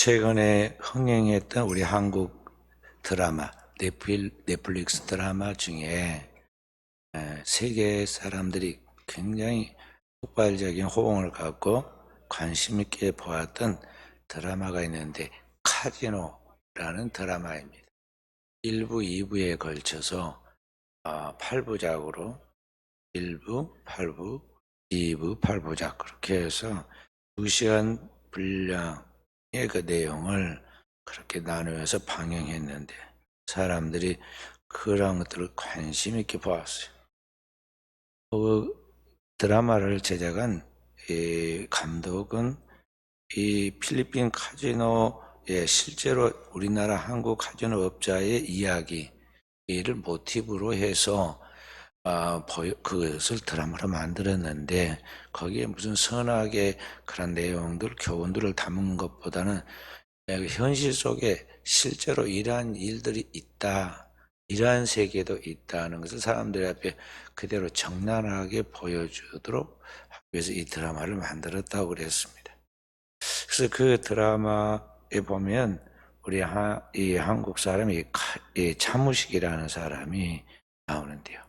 최근에 흥행했던 우리 한국 드라마, 넷플릭스 드라마 중에 세계 사람들이 굉장히 폭발적인 호응을 갖고 관심 있게 보았던 드라마가 있는데 카지노라는 드라마입니다. 1부, 2부에 걸쳐서 8부작으로 1부, 8부, 2부, 8부작 그렇게 해서 2시간 분량의 그 내용을 그렇게 나누어서 방영했는데 사람들이 그런 것들을 관심 있게 보았어요. 그 드라마를 제작한 이 감독은 이 필리핀 카지노에 실제로 우리나라 한국 카지노 업자의 이야기를 모티브로 해서 그것을 드라마로 만들었는데 거기에 무슨 선악의 그런 내용들, 교훈들을 담은 것보다는 현실 속에 실제로 이러한 일들이 있다, 이러한 세계도 있다는 것을 사람들 앞에 그대로 적나라하게 보여주도록 하기 위해서 이 드라마를 만들었다고 그랬습니다. 그래서 그 드라마에 보면 우리 이 한국 사람이 이 차무식이라는 사람이 나오는데요.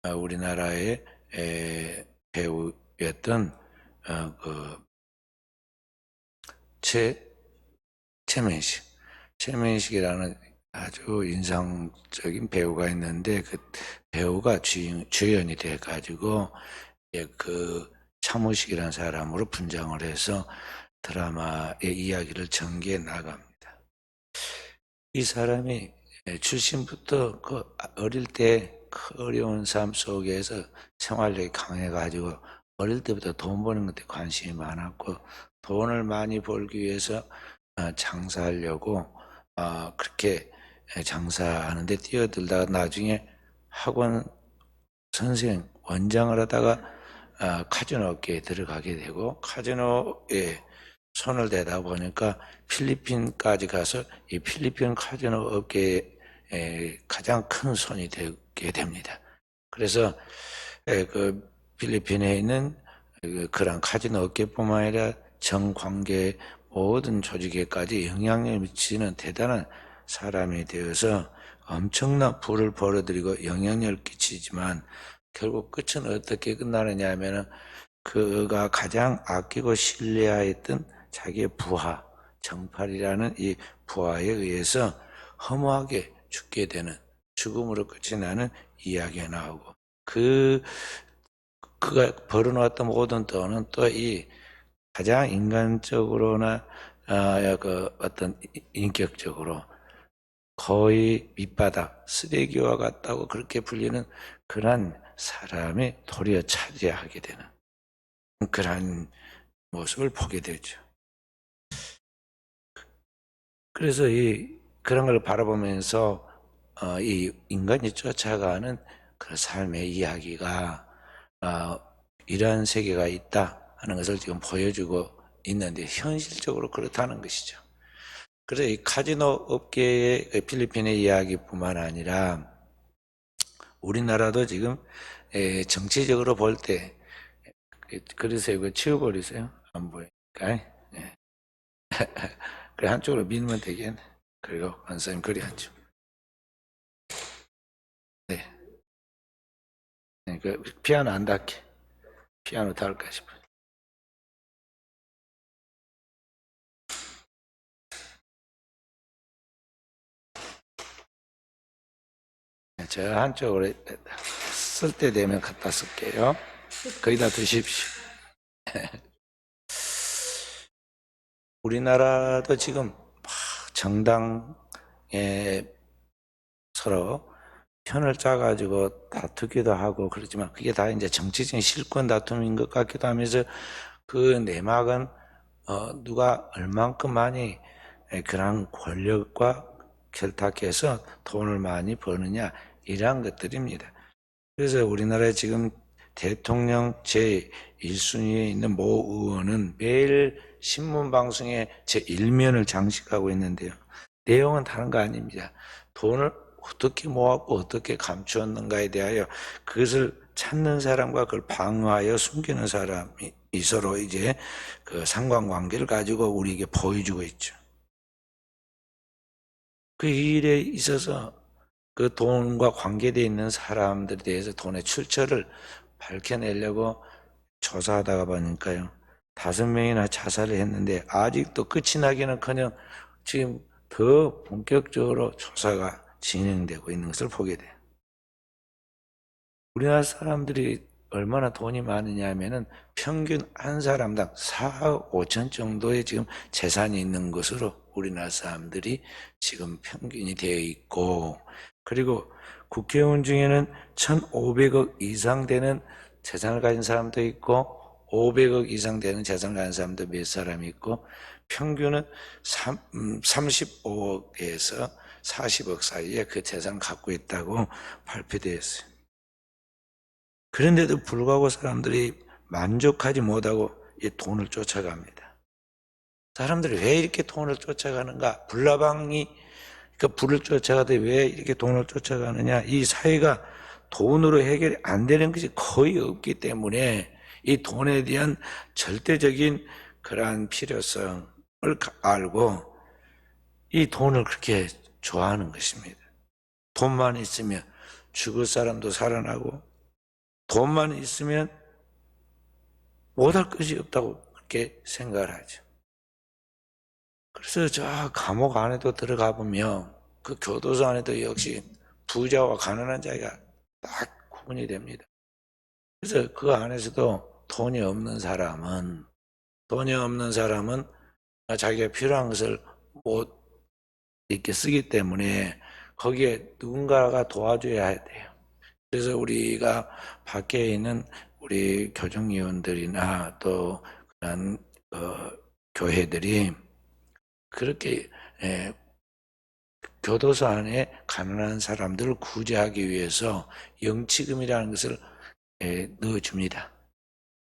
우리나라의 배우였던 최민식이라는 아주 인상적인 배우가 있는데 그 배우가 주연이 돼가지고 그 차무식이라는 사람으로 분장을 해서 드라마의 이야기를 전개해 나갑니다. 이 사람이 출신부터 그 어릴 때 어려운 삶 속에서 생활력이 강해가지고 어릴 때부터 돈 버는 것에 관심이 많았고 돈을 많이 벌기 위해서 장사하려고 그렇게 장사하는데 뛰어들다가 나중에 학원 선생 원장을 하다가 카지노 업계에 들어가게 되고 카지노에 손을 대다 보니까 필리핀까지 가서 이 필리핀 카지노 업계에 가장 큰 손이 되게 됩니다. 그래서 그 필리핀에 있는 그런 카지노 업계뿐만 아니라 정관계 모든 조직에까지 영향력을 미치는 대단한 사람이 되어서 엄청난 부를 벌어들이고 영향력을 끼치지만 결국 끝은 어떻게 끝나느냐 하면은 그가 가장 아끼고 신뢰하였던 자기의 부하, 정팔이라는 이 부하에 의해서 허무하게 죽게 되는 죽음으로 끝이 나는 이야기가 나오고 그가 벌어놓았던 모든 돈은 또 이 가장 인간적으로나 그 어떤 인격적으로 거의 밑바닥 쓰레기와 같다고 그렇게 불리는 그런 사람이 도리어 차지하게 되는 그런 모습을 보게 되죠. 그래서 그런 걸 바라보면서 이 인간이 쫓아가는 그 삶의 이야기가 이러한 세계가 있다 하는 것을 지금 보여주고 있는데 현실적으로 그렇다는 것이죠. 그래서 이 카지노 업계의 필리핀의 이야기뿐만 아니라 우리나라도 지금 정치적으로 볼 때 그래서 이거 치워버리세요. 안 보이니까. 예. 그래 한쪽으로 밀면 되겠네. 그리고 원사님 그리 하죠. 네. 그 피아노 안 닿게. 피아노 닿을까 싶어요. 저 한쪽으로 쓸 때 되면 갖다 쓸게요. 거기다 두십시오. 우리나라도 지금 정당에 서로 편을 짜가지고 다투기도 하고 그렇지만 그게 다 이제 정치적인 실권 다툼인 것 같기도 하면서 그 내막은 누가 얼만큼 많이 그런 권력과 결탁해서 돈을 많이 버느냐 이러한 것들입니다. 그래서 우리나라에 지금 대통령 제1순위에 있는 모 의원은 매일 신문방송에 제1면을 장식하고 있는데요. 내용은 다른 거 아닙니다. 돈을 어떻게 모았고 어떻게 감추었는가에 대하여 그것을 찾는 사람과 그걸 방어하여 숨기는 사람이 서로 이제 그 상관관계를 가지고 우리에게 보여주고 있죠. 그 일에 있어서 그 돈과 관계되어 있는 사람들에 대해서 돈의 출처를 밝혀내려고 조사하다가 보니까요, 5명이나 자살을 했는데 아직도 끝이 나기는커녕 지금 더 본격적으로 조사가 진행되고 있는 것을 보게 돼요. 우리나라 사람들이 얼마나 돈이 많으냐 하면은 평균 한 사람당 4억 5천 정도의 지금 재산이 있는 것으로 우리나라 사람들이 지금 평균이 되어 있고, 그리고 국회의원 중에는 1,500억 이상 되는 재산을 가진 사람도 있고 500억 이상 되는 재산을 가진 사람도 몇 사람이 있고, 평균은 35억에서 40억 사이에 그 재산을 갖고 있다고 발표되었어요. 그런데도 불구하고 사람들이 만족하지 못하고 이 돈을 쫓아갑니다. 사람들이 왜 이렇게 돈을 쫓아가는가? 불나방이 그 불을 쫓아가되 왜 이렇게 돈을 쫓아가느냐? 이 사회가 돈으로 해결이 안 되는 것이 거의 없기 때문에 이 돈에 대한 절대적인 그러한 필요성을 알고 이 돈을 그렇게 좋아하는 것입니다. 돈만 있으면 죽을 사람도 살아나고 돈만 있으면 못할 것이 없다고 그렇게 생각을 하죠. 그래서 저 감옥 안에도 들어가 보면 그 교도소 안에도 역시 부자와 가난한 자가 딱 구분이 됩니다. 그래서 그 안에서도 돈이 없는 사람은 자기가 필요한 것을 못 이렇게 쓰기 때문에 거기에 누군가가 도와줘야 돼요. 그래서 우리가 밖에 있는 우리 교정위원들이나 또 그런 교회들이 그렇게 교도소 안에 가난한 사람들을 구제하기 위해서 영치금이라는 것을 넣어줍니다.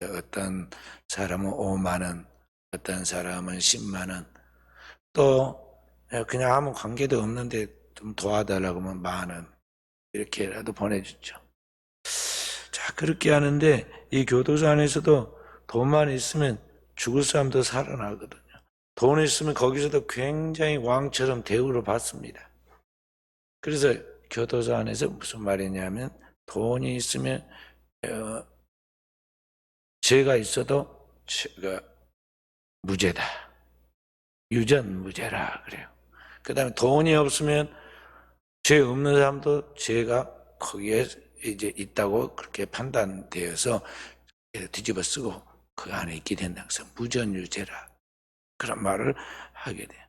어떤 사람은 5만 원, 어떤 사람은 10만 원, 또 그냥 아무 관계도 없는데 좀 도와달라고 하면 10,000원 이렇게라도 보내주죠. 자, 그렇게 하는데 이 교도소 안에서도 돈만 있으면 죽을 사람도 살아나거든요. 돈이 있으면 거기서도 굉장히 왕처럼 대우를 받습니다. 그래서 교도소 안에서 무슨 말이냐면 돈이 있으면 죄가 있어도 죄가 무죄다. 유전무죄라 그래요. 그 다음에 돈이 없으면 죄 없는 사람도 죄가 거기에 이제 있다고 그렇게 판단되어서 뒤집어 쓰고 그 안에 있게 된다. 그래서 무전유죄라 그런 말을 하게 돼요.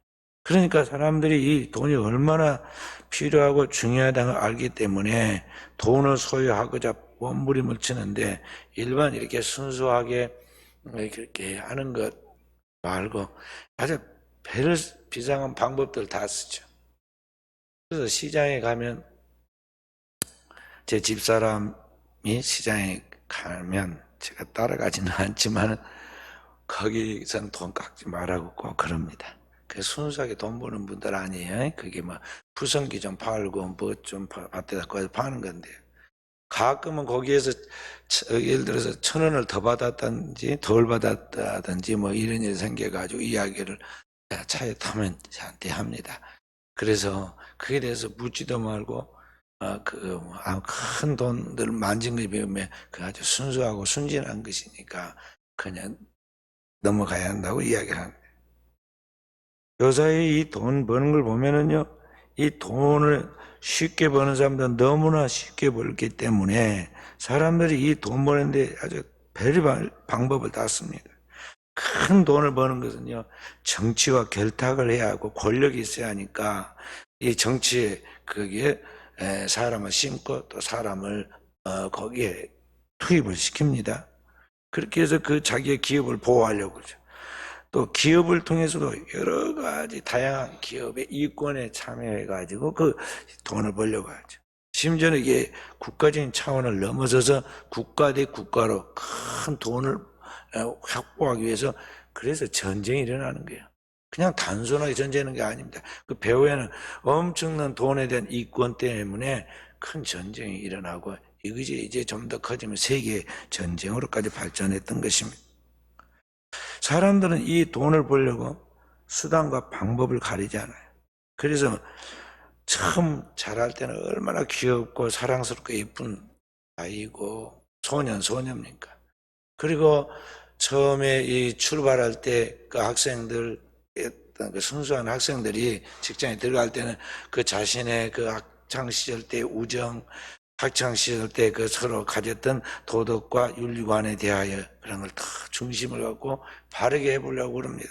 그러니까 사람들이 이 돈이 얼마나 필요하고 중요하다는 걸 알기 때문에 돈을 소유하고자 몸부림을 치는데 일반 이렇게 순수하게 그렇게 하는 것 말고 아주 배를 비상한 방법들 다 쓰죠. 그래서 시장에 가면 제 집사람이 시장에 가면 제가 따라가지는 않지만 거기선 돈 깎지 말라고 꼭 그럽니다. 그 순수하게 돈 버는 분들 아니에요. 그게 뭐 부성기 좀 팔고 뭐 좀 밭에다 파는 건데 가끔은 거기에서 예를 들어서 1,000원을 더 받았든지 덜 받았다든지 뭐 이런 일이 생겨가지고 이야기를 차에 타면 저한테 합니다. 그래서 그에 대해서 묻지도 말고 큰 돈들 만진 것에 비하면 그 아주 순수하고 순진한 것이니까 그냥 넘어가야 한다고 이야기를 합니다. 요사이 이 돈 버는 걸 보면은요, 이 돈을 쉽게 버는 사람들은 너무나 쉽게 벌기 때문에 사람들이 이 돈 버는데 아주 별의별 방법을 다 씁니다. 큰 돈을 버는 것은요, 정치와 결탁을 해야 하고 권력이 있어야 하니까 이 정치에 거기에 사람을 심고 또 사람을 거기에 투입을 시킵니다. 그렇게 해서 그 자기의 기업을 보호하려고 그러죠. 또 기업을 통해서도 여러 가지 다양한 기업의 이권에 참여해가지고 그 돈을 벌려고 하죠. 심지어는 이게 국가적인 차원을 넘어서서 국가 대 국가로 큰 돈을 확보하기 위해서 그래서 전쟁이 일어나는 거예요. 그냥 단순하게 전쟁하는 게 아닙니다. 그 배후에는 엄청난 돈에 대한 이권 때문에 큰 전쟁이 일어나고 이것이 이제 좀 더 커지면 세계 전쟁으로까지 발전했던 것입니다. 사람들은 이 돈을 벌려고 수단과 방법을 가리지 않아요. 그래서 처음 자랄 때는 얼마나 귀엽고 사랑스럽고 예쁜 아이고 소년입니까? 그리고 처음에 이 출발할 때 그 학생들, 그 순수한 학생들이 직장에 들어갈 때는 그 자신의 그 학창 시절 때 우정, 학창 시절 때 그 서로 가졌던 도덕과 윤리관에 대하여 그런 걸 다 중심을 갖고 바르게 해보려고 그럽니다.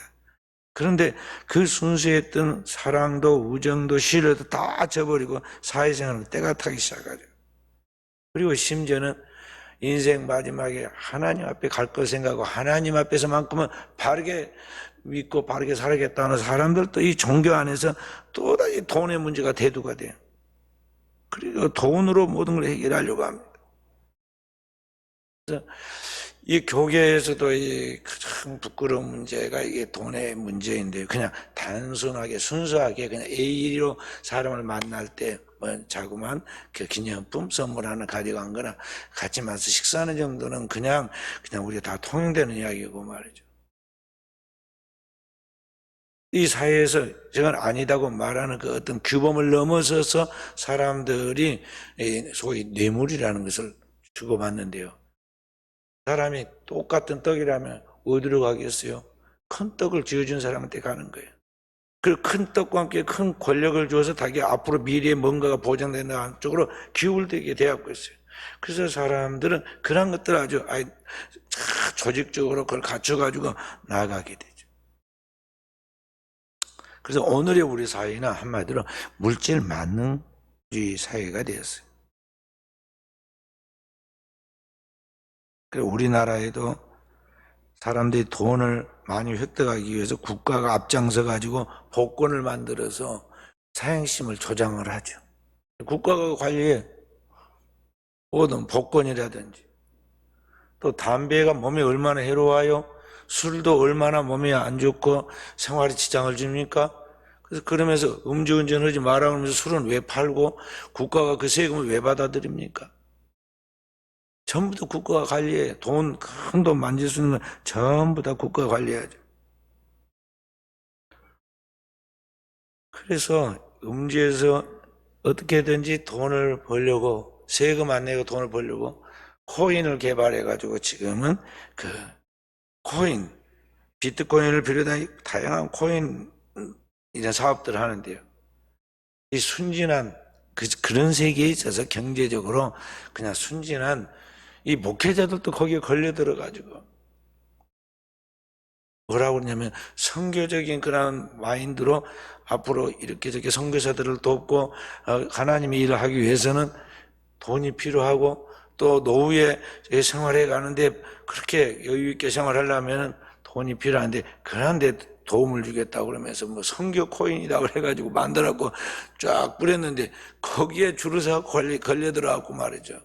그런데 그 순수했던 사랑도 우정도 신뢰도 다 저버리고 사회생활을 때가 타기 시작하죠. 그리고 심지어는 인생 마지막에 하나님 앞에 갈 걸 생각하고 하나님 앞에서만큼은 바르게 믿고 바르게 살아야겠다는 사람들도 이 종교 안에서 또다시 돈의 문제가 대두가 돼요. 그리고 돈으로 모든 걸 해결하려고 합니다. 그래서 이 교계에서도 이 참 부끄러운 문제가 이게 돈의 문제인데 그냥 단순하게 순수하게 그냥 A로 사람을 만날 때 뭐 자그마한 그 기념품 선물 하나 가져간 거나 같이 만나서 식사하는 정도는 그냥 우리가 다 통용되는 이야기고 말이죠. 이 사회에서 저건 아니다고 말하는 그 어떤 규범을 넘어서서 사람들이 소위 뇌물이라는 것을 주고받는데요. 사람이 똑같은 떡이라면 어디로 가겠어요? 큰 떡을 쥐어준 사람한테 가는 거예요. 그 큰 떡과 함께 큰 권력을 줘서 자기 앞으로 미래에 뭔가가 보장되는 쪽으로 기울게 되었고 있어요. 그래서 사람들은 그런 것들 아주 조직적으로 그걸 갖춰가지고 나아가게 되죠. 그래서 오늘의 우리 사회는 한마디로 물질 만능주의 사회가 되었어요. 그리고 우리나라에도 사람들이 돈을 많이 획득하기 위해서 국가가 앞장서 가지고 복권을 만들어서 사행심을 조장을 하죠. 국가가 관리해 모든 복권이라든지 또 담배가 몸에 얼마나 해로워요? 술도 얼마나 몸에 안 좋고 생활에 지장을 줍니까? 그래서 그러면서 음주운전 하지 마라 그러면서 술은 왜 팔고 국가가 그 세금을 왜 받아들입니까? 전부 다 국가가 관리해. 큰 돈 만질 수 있는 건 전부 다 국가가 관리하죠. 그래서 음주에서 어떻게든지 돈을 벌려고 세금 안 내고 돈을 벌려고 코인을 개발해가지고 지금은 그 코인, 비트코인을 비롯한 다양한 코인 이런 사업들을 하는데요. 이 순진한 그런 세계에 있어서 경제적으로 그냥 순진한 이 목회자들도 거기에 걸려 들어가지고 뭐라고 그러냐면 선교적인 그런 마인드로 앞으로 이렇게 저렇게 선교사들을 돕고 하나님의 일을 하기 위해서는 돈이 필요하고 또 노후에 생활해 가는데 그렇게 여유 있게 생활하려면 돈이 필요한데 그런데 도움을 주겠다고 그러면서 뭐 선교 코인이라고 해가지고 만들었고 쫙 뿌렸는데 거기에 줄을 서서 걸려 들어갖고 말이죠.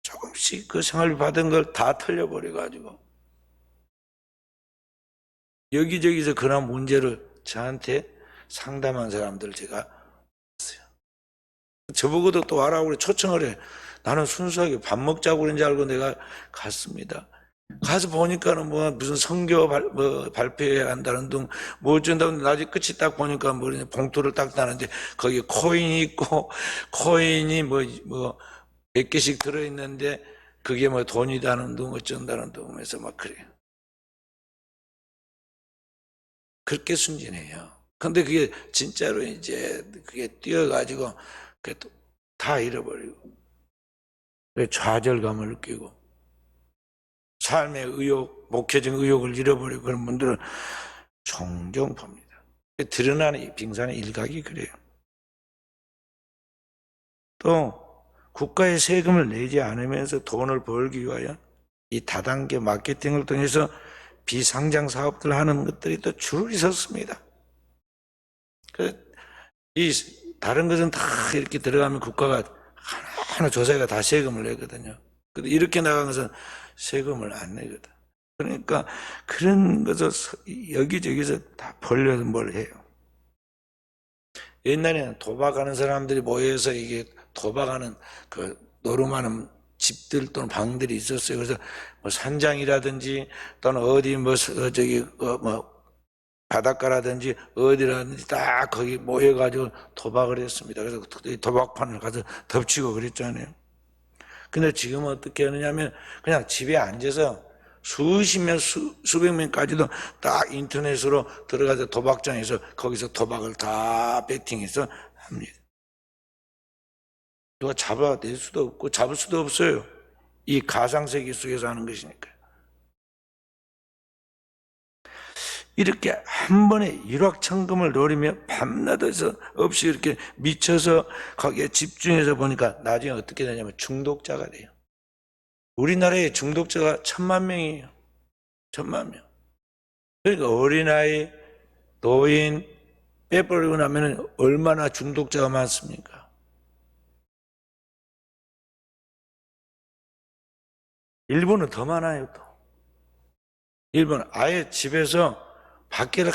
조금씩 그 생활비 받은 걸 다 털려버려가지고 여기저기서 그런 문제를 저한테 상담한 사람들 제가 봤어요. 저보고도 또 와라고 그래 초청을 해. 나는 순수하게 밥 먹자고 그런 줄 알고 내가 갔습니다. 가서 보니까는 뭐 무슨 선교 발표해야 한다는 등 뭐 어쩐다고 나중에 끝이 딱 보니까 뭐 봉투를 딱 따는데 거기 코인이 있고 코인이 뭐 몇 개씩 들어있는데 그게 뭐 돈이다는 등 어쩐다는 등 하면서 막 그래요. 그렇게 순진해요. 근데 그게 진짜로 이제 그게 뛰어가지고 그게 다 잃어버리고 좌절감을 느끼고 삶의 의욕, 목회적 의욕을 잃어버리고 그런 분들은 종종 봅니다. 드러나는 이 빙산의 일각이 그래요. 또 국가의 세금을 내지 않으면서 돈을 벌기 위하여 이 다단계 마케팅을 통해서 비상장 사업들 하는 것들이 또 줄이 섰습니다. 이 다른 것은 다 이렇게 들어가면 국가가 하나하나 조사가 다 세금을 내거든요. 근데 이렇게 나간 것은 세금을 안 내거든. 그러니까 그런 것을 여기저기서 다 벌려서 뭘 해요. 옛날에는 도박하는 사람들이 모여서 이게 도박하는 그 노름하는 집들 또는 방들이 있었어요. 그래서 뭐 산장이라든지 또는 어디 뭐 저기 뭐 바닷가라든지 어디라든지 딱 거기 모여가지고 도박을 했습니다. 그래서 도박판을 가서 덮치고 그랬잖아요. 근데 지금은 어떻게 하느냐면 그냥 집에 앉아서 수십 명, 수백 명까지도 딱 인터넷으로 들어가서 도박장에서 거기서 도박을 다 배팅해서 합니다. 누가 잡아낼 수도 없고 잡을 수도 없어요. 이 가상세계 속에서 하는 것이니까. 이렇게 한 번에 일확천금을 노리며 밤낮에서 없이 이렇게 미쳐서 거기에 집중해서 보니까 나중에 어떻게 되냐면 중독자가 돼요. 우리나라의 중독자가 1,000만 명이에요. 1,000만 명. 그러니까 어린아이, 노인 빼버리고 나면 얼마나 중독자가 많습니까? 일본은 더 많아요, 또. 일본은 아예 집에서 밖에를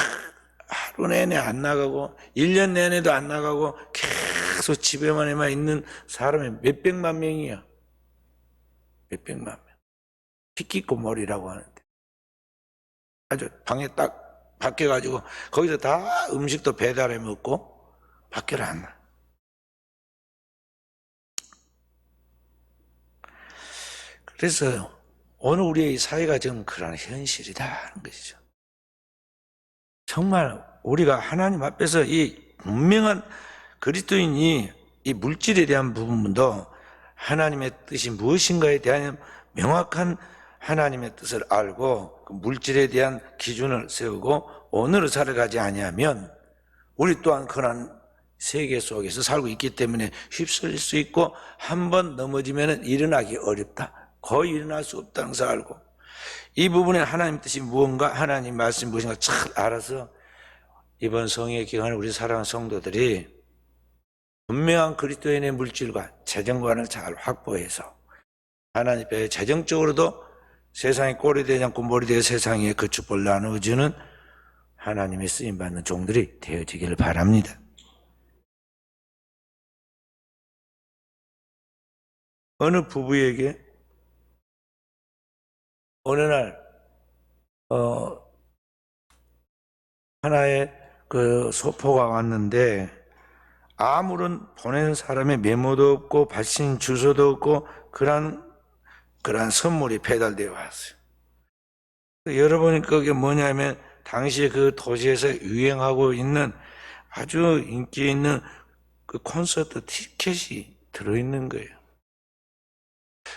하루 내내 안 나가고 1년 내내도 안 나가고 계속 집에만 있는 사람이 몇백만 명이야. 몇백만 명. 히키코모리라고 하는데 아주 방에 딱 밖에 가지고 거기서 다 음식도 배달해 먹고 밖에를 안 나. 그래서 오늘 우리의 사회가 지금 그런 현실이다 하는 것이죠. 정말 우리가 하나님 앞에서 이 분명한 그리스도인이 이 물질에 대한 부분도 하나님의 뜻이 무엇인가에 대한 명확한 하나님의 뜻을 알고 그 물질에 대한 기준을 세우고 오늘을 살아가지 아니하면 우리 또한 그런 세계 속에서 살고 있기 때문에 휩쓸릴 수 있고 한 번 넘어지면 일어나기 어렵다. 거의 일어날 수 없다는 것을 알고 이 부분에 하나님 뜻이 무언가 하나님 말씀이 무엇인가 잘 알아서 이번 성회 기간에 우리 사랑하는 성도들이 분명한 그리스도인의 물질과 재정관을 잘 확보해서 하나님 앞에 재정적으로도 세상에 꼴이 되지 않고 머리 되어 세상에 그 축복을 나누어주는 하나님의 쓰임받는 종들이 되어지기를 바랍니다. 어느 부부에게 어느 날 하나의 그 소포가 왔는데 아무런 보낸 사람의 메모도 없고 받신 주소도 없고 그런 선물이 배달되어 왔어요. 여러분이 그게 뭐냐면 당시에 그 도시에서 유행하고 있는 아주 인기 있는 그 콘서트 티켓이 들어있는 거예요.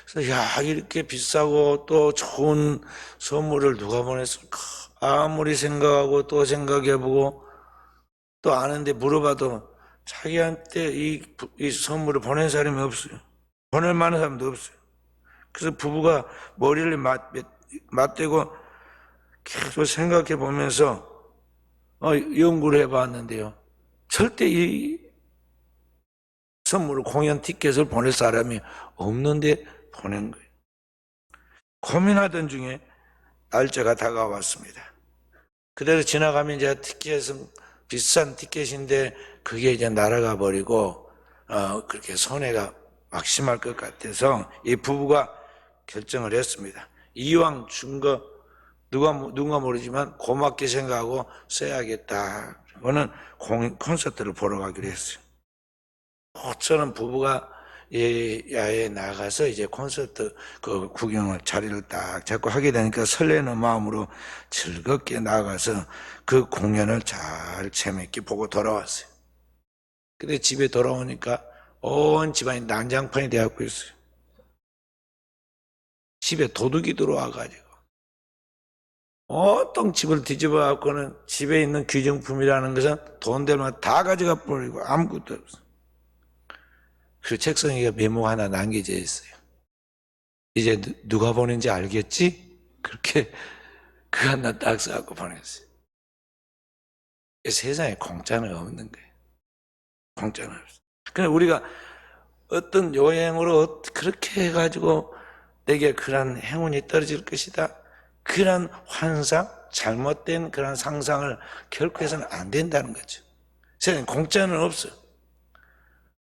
그래서 야, 이렇게 비싸고 또 좋은 선물을 누가 보냈을까? 아무리 생각하고 또 생각해보고 또 아는데 물어봐도 자기한테 이 선물을 보낸 사람이 없어요. 보낼 만한 사람도 없어요. 그래서 부부가 머리를 맞대고 계속 생각해 보면서 연구를 해봤는데요. 절대 이 선물을 공연 티켓을 보낼 사람이 없는데 보낸 거예요. 고민하던 중에 날짜가 다가왔습니다. 그대로 지나가면 이제 티켓은 비싼 티켓인데 그게 이제 날아가 버리고 그렇게 손해가 막심할 것 같아서 이 부부가 결정을 했습니다. 이왕 준 거 누가 모르지만 고맙게 생각하고 써야겠다. 그거는 콘서트를 보러 가기로 했어요. 저는 부부가 야외에 나가서 이제 콘서트 그 구경을 자리를 딱 잡고 하게 되니까 설레는 마음으로 즐겁게 나가서 그 공연을 잘 재밌게 보고 돌아왔어요. 근데 집에 돌아오니까 온 집안이 난장판이 되었고 있어요. 집에 도둑이 들어와가지고 어떤 집을 뒤집어 갖고는 집에 있는 귀중품이라는 것은 돈 되면 다 가져가 버리고 아무것도 없어요. 그 책상에 메모 하나 남겨져 있어요. 이제 누가 보낸지 알겠지? 그렇게 그 하나 딱 써갖고 보냈어요. 세상에 공짜는 없는 거예요. 공짜는 없어요. 그러니까 우리가 어떤 여행으로 그렇게 해가지고 내게 그런 행운이 떨어질 것이다. 그런 환상, 잘못된 그런 상상을 결코 해서는 안 된다는 거죠. 세상에 공짜는 없어요.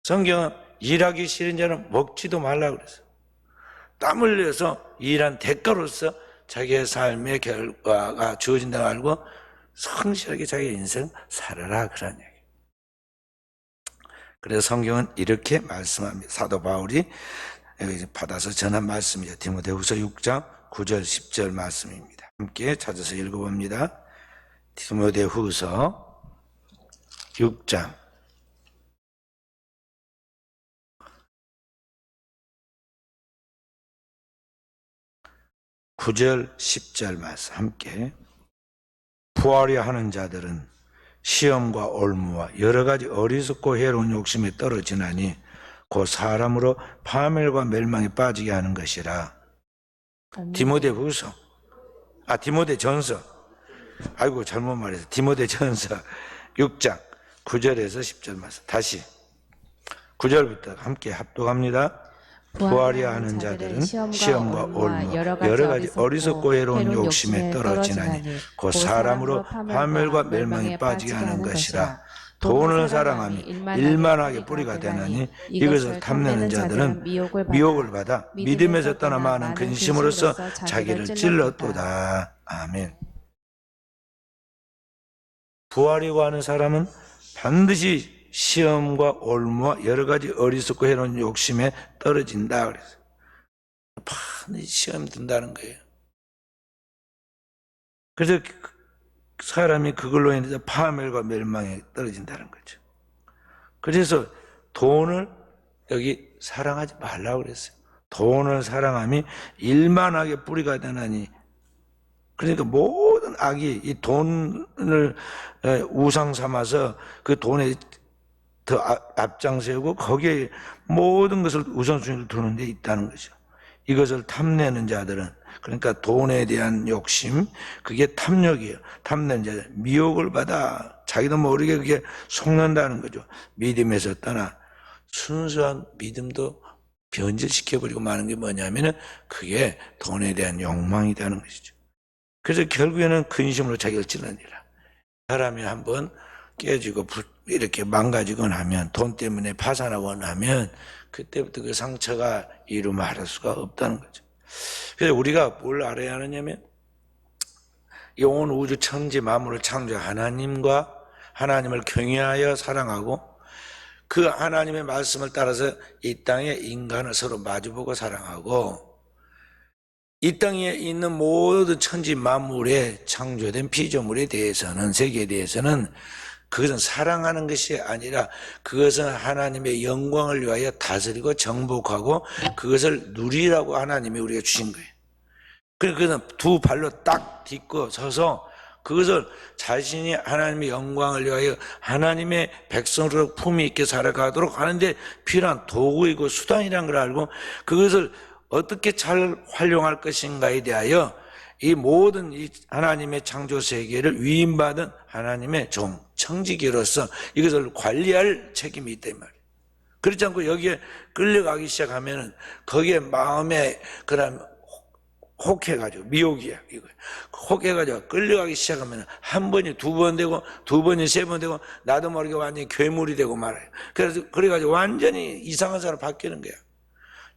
성경은 일하기 싫은 자는 먹지도 말라고 그랬어요. 땀 흘려서 일한 대가로서 자기의 삶의 결과가 주어진다고 알고 성실하게 자기 인생 살아라, 그런 얘기. 그래서 성경은 이렇게 말씀합니다. 사도 바울이 받아서 전한 말씀이죠. 디모데후서 6장 9절 10절 말씀입니다. 함께 찾아서 읽어봅니다. 디모데후서 6장 9절 10절 말씀 함께. 부하려 하는 자들은 시험과 올무와 여러 가지 어리석고 해로운 욕심에 떨어지나니 곧 사람으로 파멸과 멸망에 빠지게 하는 것이라. 디모데후서, 디모데전서, 아이고 잘못 말해서 디모데전서 6장 9절에서 10절 말씀. 다시 9절부터 함께 합독합니다. 부하려 하는 자들은 시험과 올무 여러 가지 어리석고 해로운 욕심에 떨어지나니 곧 사람으로 파멸과 멸망에 빠지게 하는 것이라. 돈을 사랑함이 일만하게 뿌리가 되나니 이것을 탐내는 자들은 미혹을 받아 믿음에서 떠나 많은 근심으로써 자기를 찔렀도다. 아멘. 부하려고 하는 사람은 반드시 시험과 올무와 여러 가지 어리석고 해로운 욕심에 떨어진다 그래서 반드시 시험 든다는 거예요. 그래서 사람이 그걸로 인해서 파멸과 멸망에 떨어진다는 거죠. 그래서 돈을 여기 사랑하지 말라고 그랬어요. 돈을 사랑함이 일만하게 뿌리가 되나니. 그러니까 모든 악이 이 돈을 우상 삼아서 그 돈에 더 앞장세우고 거기에 모든 것을 우선순위를 두는 데 있다는 거죠. 이것을 탐내는 자들은, 그러니까 돈에 대한 욕심, 그게 탐욕이에요. 탐내는 자들, 미혹을 받아 자기도 모르게 그게 속는다는 거죠. 믿음에서 떠나 순수한 믿음도 변질시켜버리고 마는 게 뭐냐면은 그게 돈에 대한 욕망이라는 것이죠. 그래서 결국에는 근심으로 자기를 찔러내라. 사람이 한번 깨지고 이렇게 망가지고 나면, 돈 때문에 파산하고 나면 그때부터 그 상처가 이루 말할 수가 없다는 거죠. 그래서 우리가 뭘 알아야 하느냐면 이 온 우주 천지 만물을 창조한 하나님과 하나님을 경외하여 사랑하고 그 하나님의 말씀을 따라서 이 땅에 인간을 서로 마주보고 사랑하고 이 땅에 있는 모든 천지 만물에 창조된 피조물에 대해서는, 세계에 대해서는 그것은 사랑하는 것이 아니라 그것은 하나님의 영광을 위하여 다스리고 정복하고 그것을 누리라고 하나님이 우리가 주신 거예요. 그래서 그것은 두 발로 딱 딛고 서서 그것을 자신이 하나님의 영광을 위하여 하나님의 백성으로 품위 있게 살아가도록 하는데 필요한 도구이고 수단이라는 걸 알고 그것을 어떻게 잘 활용할 것인가에 대하여 이 모든 이 하나님의 창조 세계를 위임받은 하나님의 종, 청지기로서 이것을 관리할 책임이 있다 이 말이에요. 그렇지 않고 여기에 끌려가기 시작하면은 거기에 마음에 그런 혹해가지고, 미혹이야 이거. 혹해가지고 끌려가기 시작하면 한 번이 두 번 되고 두 번이 세 번 되고 나도 모르게 완전히 괴물이 되고 말아요. 그래가지고 완전히 이상한 사람 바뀌는 거야.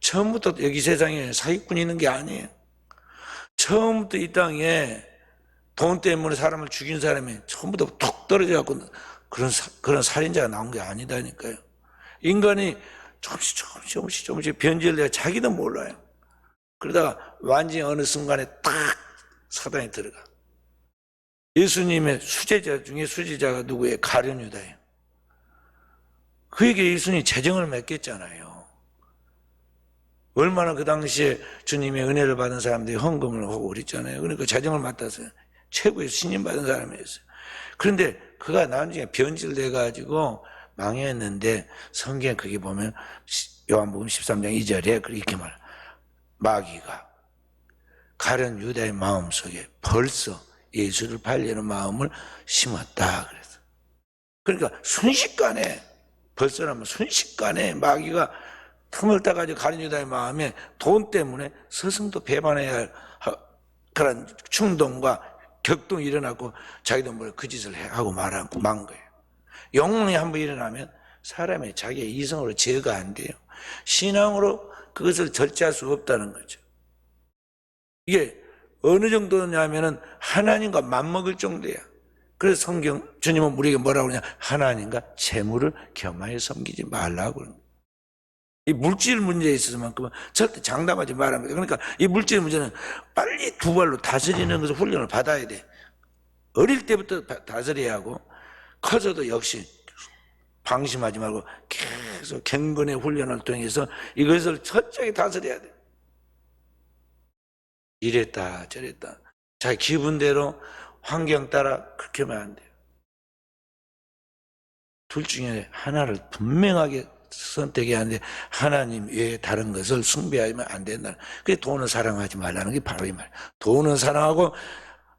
처음부터 여기 세상에 사기꾼이 있는 게 아니에요. 처음부터 이 땅에 돈 때문에 사람을 죽인 사람이 처음부터 툭 떨어져갖고 그런 살인자가 나온 게 아니다니까요. 인간이 조금씩 변질돼서 자기도 몰라요. 그러다가 완전히 어느 순간에 딱 사단이 들어가. 예수님의 수제자 중에 수제자가 누구예요? 가룟 유다예요. 그에게 예수님이 재정을 맡겼잖아요. 얼마나 그 당시에 주님의 은혜를 받은 사람들이 헌금을 하고 그랬잖아요. 그러니까 재정을 맡아서 최고의 신임 받은 사람이었어요. 그런데 그가 나중에 변질돼가지고 망했는데 성경에 그게 보면 요한복음 13장 2절에 그렇게 말해요. 마귀가 가룟 유다의 마음속에 벌써 예수를 팔려는 마음을 심었다 그래서. 그러니까 순식간에, 벌써라면 순식간에 마귀가 틈을 따가지고 가룟 유다의 마음에 돈 때문에 스승도 배반해야 할 그런 충동과 격동이 일어나고 자기도 뭘 그 짓을 하고 말하고 만 거예요. 영웅이 한번 일어나면 사람이 자기의 이성으로 제어가 안 돼요. 신앙으로 그것을 절제할 수 없다는 거죠. 이게 어느 정도냐면은 하나님과 맞먹을 정도야. 그래서 성경 주님은 우리에게 뭐라고 그러냐, 하나님과 재물을 겸하여 섬기지 말라고 그러는 거예요. 이 물질 문제에 있어서만큼은 절대 장담하지 말라는 거예요. 그러니까 이 물질 문제는 빨리 두 발로 다스리는 것을 훈련을 받아야 돼. 어릴 때부터 다스려야 하고 커서도 역시 방심하지 말고 계속 경건의 훈련을 통해서 이것을 철저히 다스려야 돼. 이랬다 저랬다 자기 기분대로 환경 따라 그렇게 하면 안 돼요. 둘 중에 하나를 분명하게 선택해야 하는데 하나님 외에 다른 것을 숭배하면 안 된다. 그게 돈을 사랑하지 말라는 게 바로 이 말. 돈을 사랑하고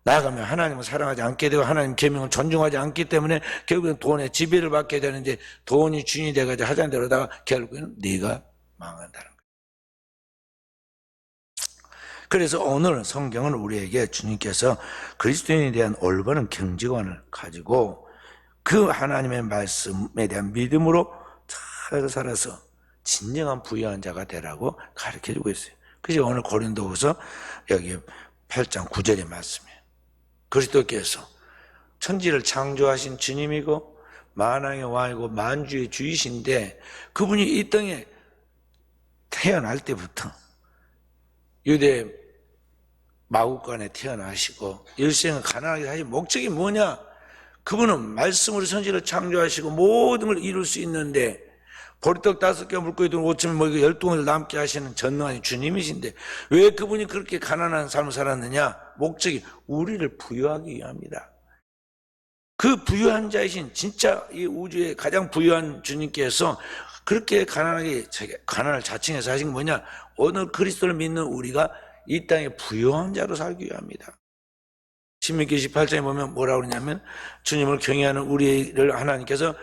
나아가면 하나님을 사랑하지 않게 되고 하나님 계명을 존중하지 않기 때문에 결국은 돈에 지배를 받게 되는데 돈이 주인이 돼가지고 하자는 대로다가 결국에는 네가 망한다는 거예요. 그래서 오늘 성경은 우리에게 주님께서 그리스도인에 대한 올바른 경지관을 가지고 그 하나님의 말씀에 대한 믿음으로 잘 살아서 진정한 부유한 자가 되라고 가르쳐주고 있어요. 그래서 오늘 고린도후서 여기 8장 9절의 말씀이에요. 그리스도께서 천지를 창조하신 주님이고 만왕의 왕이고 만주의 주이신데 그분이 이 땅에 태어날 때부터 유대 마국간에 태어나시고 일생을 가난하게 하신 목적이 뭐냐? 그분은 말씀으로 천지를 창조하시고 모든 걸 이룰 수 있는데 보리떡 5개 물고기 등 5천 뭐 12을 남게 하시는 전능하신 주님이신데 왜 그분이 그렇게 가난한 삶을 살았느냐? 목적이 우리를 부유하기 위함이다. 그 부유한 자이신 진짜 이 우주의 가장 부유한 주님께서 그렇게 가난을 자칭해서 하신 게 뭐냐? 오늘 그리스도를 믿는 우리가 이 땅에 부유한 자로 살기 위함이다. 신명기 28장에 보면 뭐라고 그러냐면 주님을 경외하는 우리를 하나님께서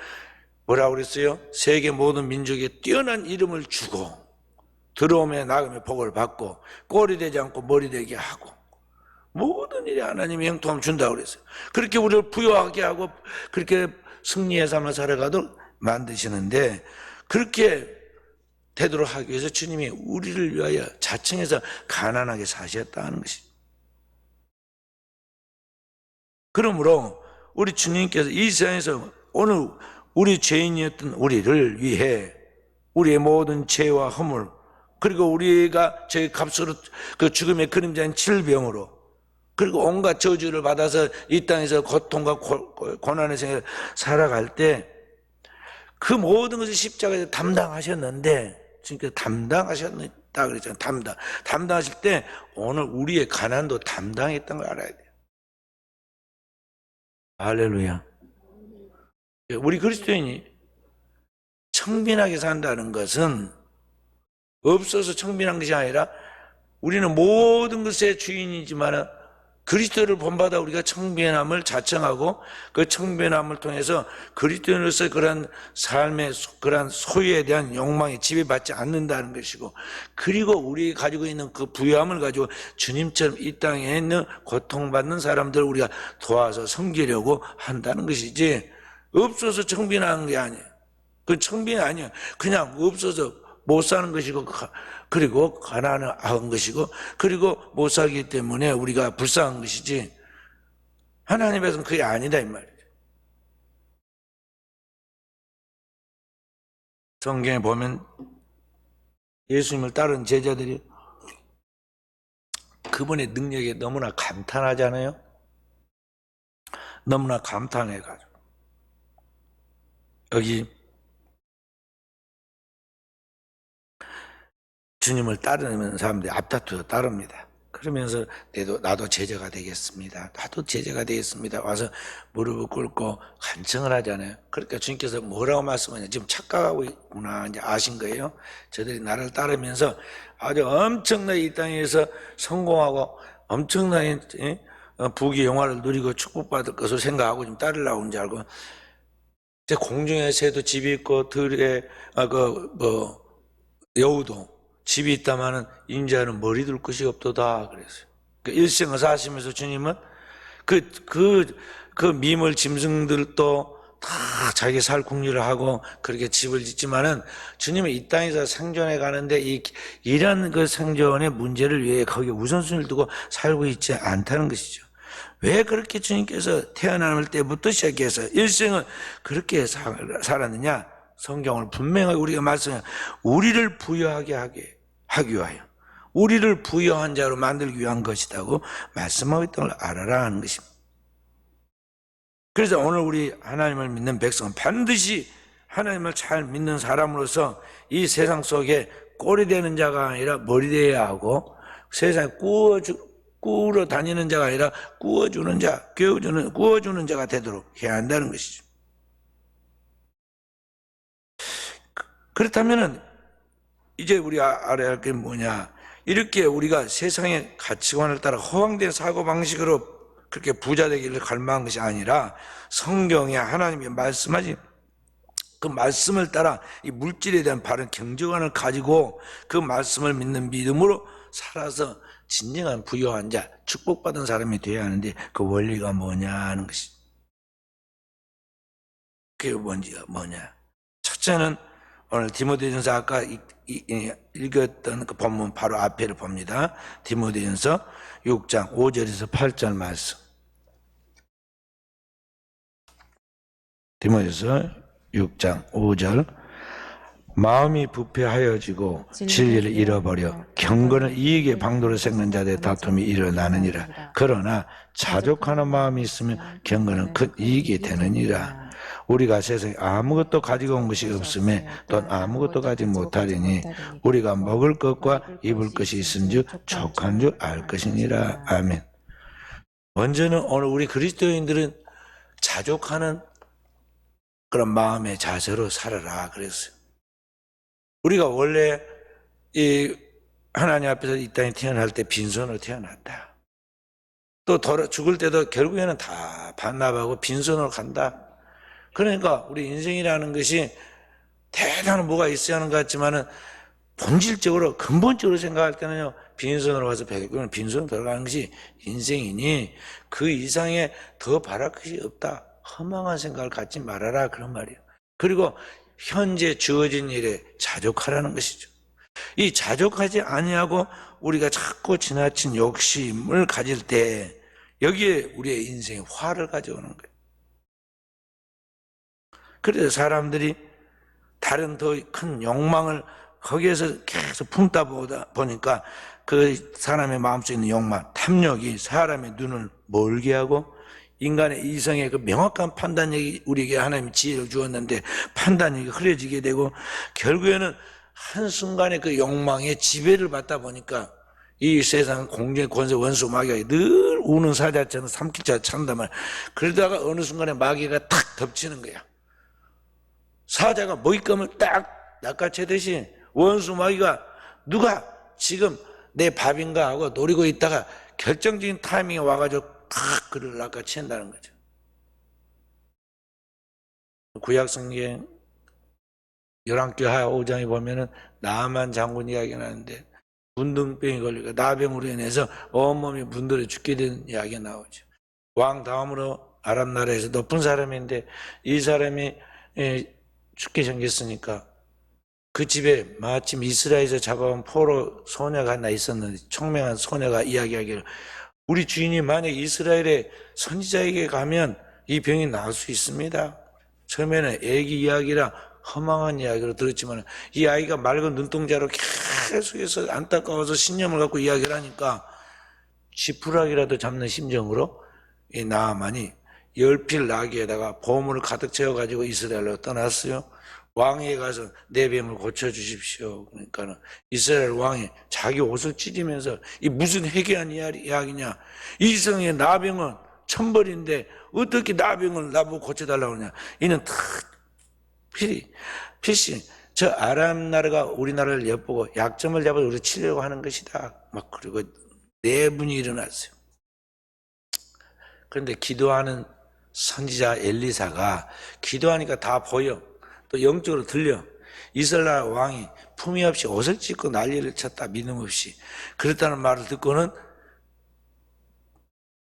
뭐라고 그랬어요? 세계 모든 민족에 뛰어난 이름을 주고 들어오며 나가며 복을 받고 꼴이 되지 않고 머리 되게 하고 모든 일에 하나님이 형통함을 준다고 그랬어요. 그렇게 우리를 부유하게 하고 그렇게 승리의 삶을 살아가도록 만드시는데 그렇게 되도록 하기 위해서 주님이 우리를 위하여 자칭해서 가난하게 사셨다는 것입니다. 그러므로 우리 주님께서 이 세상에서 오늘 우리 죄인이었던 우리를 위해 우리의 모든 죄와 허물 그리고 우리가 저희 값으로 그 죽음의 그림자인 질병으로 그리고 온갖 저주를 받아서 이 땅에서 고통과 고난의 생을 살아갈 때 그 모든 것을 십자가에서 담당하셨는데 지금 담당하셨다 그랬잖아요. 담당하실 때 오늘 우리의 가난도 담당했던 걸 알아야 돼요. 할렐루야. 우리 그리스도인이 청빈하게 산다는 것은 없어서 청빈한 것이 아니라 우리는 모든 것의 주인이지만 그리스도를 본받아 우리가 청빈함을 자청하고 그 청빈함을 통해서 그리스도인으로서 그런 삶의 그런 소유에 대한 욕망에 지배받지 않는다는 것이고 그리고 우리 가지고 있는 그 부유함을 가지고 주님처럼 이 땅에 있는 고통받는 사람들을 우리가 도와서 섬기려고 한다는 것이지 없어서 청빈한 게 아니에요. 그건 청빈이 아니에요. 그냥 없어서 못 사는 것이고 그리고 가난한 것이고 그리고 못 살기 때문에 우리가 불쌍한 것이지 하나님에서는 그게 아니다 이 말이죠. 성경에 보면 예수님을 따른 제자들이 그분의 능력에 너무나 감탄하잖아요. 너무나 감탄해가지고 여기 주님을 따르는 사람들이 앞다투어 따릅니다. 그러면서 나도 제자가 되겠습니다. 나도 제자가 되겠습니다. 와서 무릎을 꿇고 간청을 하잖아요. 그러니까 주님께서 뭐라고 말씀하냐. 지금 착각하고 있구나. 이제 아신 거예요. 저들이 나를 따르면서 아주 엄청나게 이 땅에서 성공하고 엄청나게 부귀 영화를 누리고 축복받을 것을 생각하고 지금 따르려고 하는 줄 알고 공중의 새도 집이 있고 들에 여우도 집이 있다마는 인자는 머리 둘 것이 없도다 그랬어요. 그 일생을 사시면서 주님은 그 미물 짐승들도 다 자기 살 궁리를 하고 그렇게 집을 짓지만은 주님이 이 땅에서 생존해 가는데 이런 그 생존의 문제를 위해 거기에 우선순위를 두고 살고 있지 않다는 것이죠. 왜 그렇게 주님께서 태어날 때부터 시작해서 일생을 그렇게 살았느냐? 성경을 분명하게 우리가 말씀해 우리를 부여하게 하기 위하여 우리를 부여한 자로 만들기 위한 것이라고 말씀하고 있던 걸 알아라 하는 것입니다. 그래서 오늘 우리 하나님을 믿는 백성은 반드시 하나님을 잘 믿는 사람으로서 이 세상 속에 꼴이 되는 자가 아니라 머리 되어야 하고 세상에 꾸러 다니는 자가 아니라 꾸어주는 자, 꾸어주는 자가 되도록 해야 한다는 것이죠. 그렇다면은 이제 우리 알아야 할 게 뭐냐? 이렇게 우리가 세상의 가치관을 따라 허황된 사고방식으로 그렇게 부자 되기를 갈망한 것이 아니라 성경에 하나님이 말씀하신 그 말씀을 따라 이 물질에 대한 바른 경제관을 가지고 그 말씀을 믿는 믿음으로 살아서 진정한 부유한 자, 축복받은 사람이 되어야 하는데 그 원리가 뭐냐 하는 것이. 그게 뭐냐? 첫째는 오늘 디모데전서 아까 읽었던 그 본문 바로 앞에를 봅니다. 디모데전서 6장 5절에서 8절 말씀. 디모데전서 6장 5절. 마음이 부패하여지고 진리를 잃어버려 경건을 이익의 방도로 세우는 자들의 다툼이 일어나느니라. 그러나 자족하는 마음이 있으면 경건은 큰 이익이 되느니라. 우리가 세상에 아무것도 가지고 온 것이 없음에 또 아무것도 가지 못하리니 우리가 먹을 것과 입을 것이 있은즉 족한 줄 알 것이니라. 아멘. 먼저는 오늘 우리 그리스도인들은 자족하는 그런 마음의 자세로 살아라 그랬어요. 우리가 원래 이 하나님 앞에서 이 땅에 태어날 때 빈손으로 태어났다. 또 죽을 때도 결국에는 다 반납하고 빈손으로 간다. 그러니까 우리 인생이라는 것이 대단한 뭐가 있어야 하는 것 같지만은 본질적으로 근본적으로 생각할 때는요, 빈손으로 와서 배고프면 빈손으로 들어가는 것이 인생이니 그 이상의 더 바랄 것이 없다. 허망한 생각을 갖지 말아라 그런 말이에요. 그리고 현재 주어진 일에 자족하라는 것이죠. 이 자족하지 아니하고 우리가 자꾸 지나친 욕심을 가질 때 여기에 우리의 인생에 화를 가져오는 거예요. 그래서 사람들이 다른 더 큰 욕망을 거기에서 계속 품다 보니까 그 사람의 마음속에 있는 욕망, 탐욕이 사람의 눈을 멀게 하고 인간의 이성의 그 명확한 판단력이 우리에게 하나님이 지혜를 주었는데 판단력이 흐려지게 되고 결국에는 한순간에 그 욕망에 지배를 받다 보니까 이 세상 공중의 권세 원수 마귀가 늘 우는 사자처럼 삼킬자 찬다만 그러다가 어느 순간에 마귀가 탁 덮치는 거야. 사자가 먹잇감을 딱 낚아채듯이 원수 마귀가 누가 지금 내 밥인가 하고 노리고 있다가 결정적인 타이밍에 와가지고 탁 그를 낚아챈다는 거죠. 구약성경 11개 5장에 보면은 나만 장군 이야기가 나는데 문둥병이 걸리고 나병으로 인해서 온몸이 문드러 죽게 된 이야기가 나오죠. 왕 다음으로 아랍 나라에서 높은 사람인데 이 사람이 죽게 생겼으니까 그 집에 마침 이스라엘에서 잡아온 포로 소녀가 하나 있었는데 총명한 소녀가 이야기하기를 우리 주인이 만약 이스라엘의 선지자에게 가면 이 병이 나을 수 있습니다. 처음에는 애기 이야기라 허망한 이야기로 들었지만 이 아이가 맑은 눈동자로 계속해서 안타까워서 신념을 갖고 이야기를 하니까 지푸라기라도 잡는 심정으로 이 나아만이 열필 나귀에다가 보물을 가득 채워가지고 이스라엘로 떠났어요. 왕에게 가서 내 병을 고쳐주십시오. 그러니까 이스라엘 왕이 자기 옷을 찢으면서 이 무슨 해괴한 이야기냐. 이성의 나병은 천벌인데 어떻게 나병을 나보고 고쳐달라고 하냐. 이는 필시 저 아랍 나라가 우리나라를 엿보고 약점을 잡아 우리 치려고 하는 것이다. 막 그리고 내분이 일어났어요. 그런데 기도하는 선지자 엘리사가 기도하니까 다 보여. 또 영적으로 들려. 이스라엘 왕이 품위 없이 옷을 찢고 난리를 쳤다. 믿음 없이. 그렇다는 말을 듣고는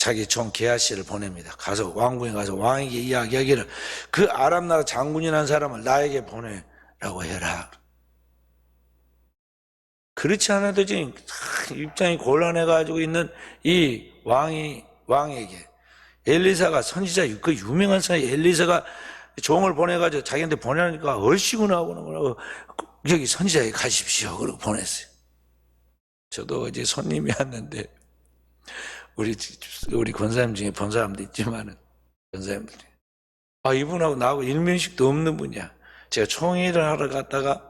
자기 종 게하시를 보냅니다. 가서 왕궁에 가서 왕에게 이야기하기를 그 아람 나라 장군이라는 사람을 나에게 보내라고 해라. 그렇지 않아도 지금 입장이 곤란해가지고 있는 이 왕에게 엘리사가 선지자, 그 유명한 선지자 엘리사가 종을 보내가지고 자기한테 보내니까 얼씨구나 하고는 뭐라고 여기 선지자에 가십시오. 그러고 보냈어요. 저도 어제 손님이 왔는데 우리 권사님 중에 본 사람도 있지만은 권사님들이 이분하고 나하고 일면식도 없는 분이야. 제가 총회를 하러 갔다가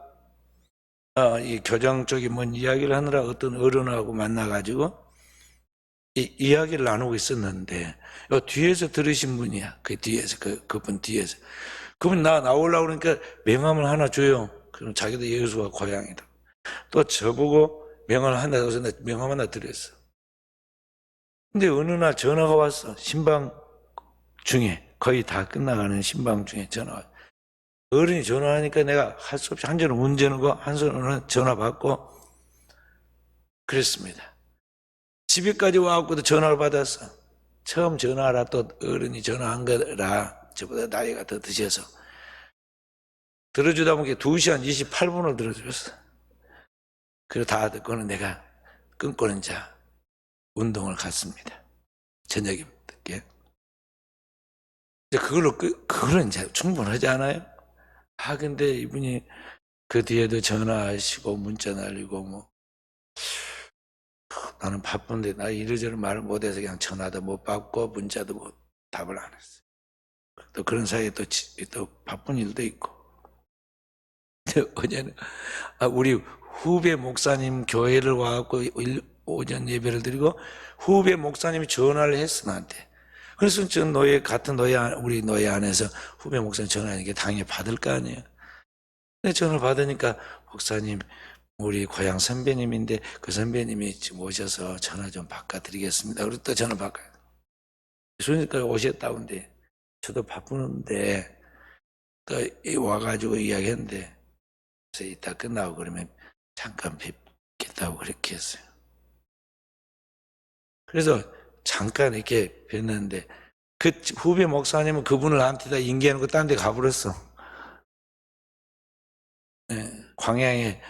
이 교장 쪽에 뭔 이야기를 하느라 어떤 어른하고 만나가지고 이 이야기를 나누고 있었는데 뒤에서 들으신 분이야. 그 뒤에서 그분 뒤에서 그분 나오려고 그러니까 명함을 하나 줘요. 그럼 자기도 여수와 고향이다. 또 저보고 명함을 하나 줘서 명함 하나 드렸어. 근데 어느 날 전화가 왔어. 신방 중에 거의 다 끝나가는 신방 중에 전화가. 어른이 전화하니까 내가 할 수 없이 한 손은 문 저는 거, 한 손은 전화 받고 그랬습니다. 집에까지 와갖고도 전화를 받았어. 처음 전화하라 또 어른이 전화한 거라 저보다 나이가 더 드셔서 들어주다 보니까 2시간 28분을 들어줬어. 그리고 다 듣고는 내가 끊고는 자 운동을 갔습니다. 저녁에 듣게. 그걸로 이제 충분하지 않아요? 근데 이분이 그 뒤에도 전화하시고 문자 날리고 뭐 나는 바쁜데 나 이러저러 말을 못해서 그냥 전화도 못 받고 문자도 못 답을 안 했어. 또 그런 사이에 또 바쁜 일도 있고. 어제는 우리 후배 목사님 교회를 와갖고 오전 예배를 드리고 후배 목사님이 전화를 했어 나한테. 그래서 전 우리 노예 안에서 후배 목사님 전화하니까 당연히 받을 거 아니에요. 근데 전화를 받으니까 목사님 우리 고향 선배님인데 그 선배님이 지금 오셔서 전화 좀 바꿔드리겠습니다. 그리고 또 전화 바꿔요. 그러니까 오셨다고 하는데 저도 바쁘는데 또 와가지고 이야기했는데 그래서 이따 끝나고 그러면 잠깐 뵙겠다고 그렇게 했어요. 그래서 잠깐 이렇게 뵀는데 그 후배 목사님은 그분을 나한테 다 인계하는 거 딴 데 가버렸어. 네, 광양에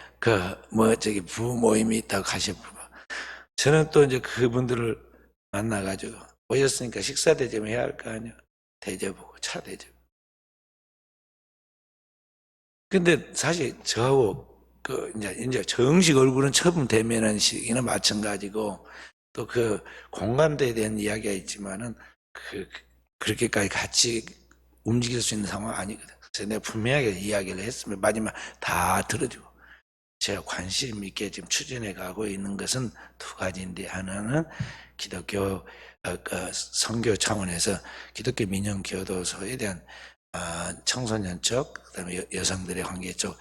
부모임이 있다고 가시고 저는 또 이제 그분들을 만나가지고 오셨으니까 식사 대접 해야 할 거 아니야. 대접하고 차 대접. 근데 사실 저하고 이제 정식 얼굴은 처음 대면한 시기나 마찬가지고 또 그 공감대에 대한 이야기가 있지만은 그렇게까지 같이 움직일 수 있는 상황 아니거든. 그래서 내가 분명하게 이야기를 했으면 마지막 다 들어주고 제가 관심 있게 지금 추진해 가고 있는 것은 두 가지인데 하나는 기독교 선교 차원에서 기독교 민영 교도소에 대한 청소년 쪽, 그다음에 여성들의 관계 쪽,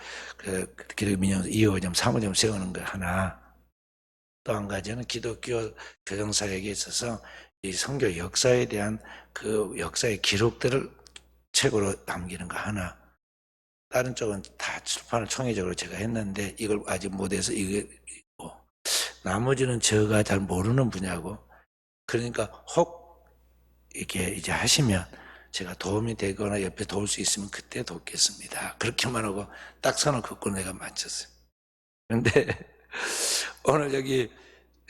기독교 민영 2호점, 3호점 세우는 거 하나. 또 한 가지는 기독교 교정사역에 있어서 이 선교 역사에 대한 그 역사의 기록들을 책으로 남기는 거 하나. 다른 쪽은 다 출판을 총회적으로 제가 했는데 이걸 아직 못해서 이거 나머지는 제가 잘 모르는 분야고 그러니까 혹 이렇게 이제 하시면 제가 도움이 되거나 옆에 도울 수 있으면 그때 돕겠습니다. 그렇게만 하고 딱 선을 긋고 내가 마쳤어요. 그런데 오늘 여기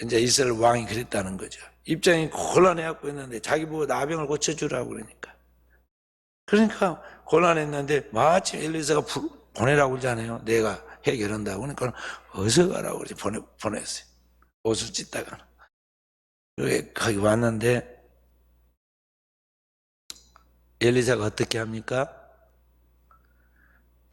이제 이스라엘 왕이 그랬다는 거죠. 입장이 곤란해갖고 있는데 자기 보고 나병을 고쳐주라고 그러니까 곤란했는데 마침 엘리사가 보내라고 그러잖아요. 내가 해결한다고 그러니까 어서 가라고 그러지 보냈어요. 옷을 찢다가 거기 왔는데 엘리사가 어떻게 합니까?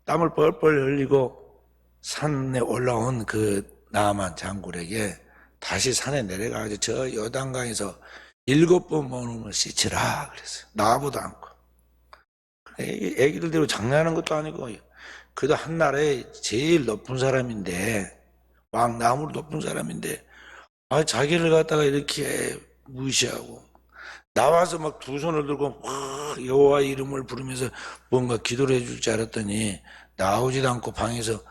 땀을 뻘뻘 흘리고 산에 올라온 그 나아만 장군에게 다시 산에 내려가서 저 요단강에서 7번 몸을 씻으라 그랬어요. 나보도 않고. 애기들 데리고 장난하는 것도 아니고 그래도 한 나라의 제일 높은 사람인데 왕나무로 높은 사람인데 자기를 갖다가 이렇게 무시하고 나와서 막 두 손을 들고 여호와 이름을 부르면서 뭔가 기도를 해줄 줄 알았더니 나오지도 않고 방에서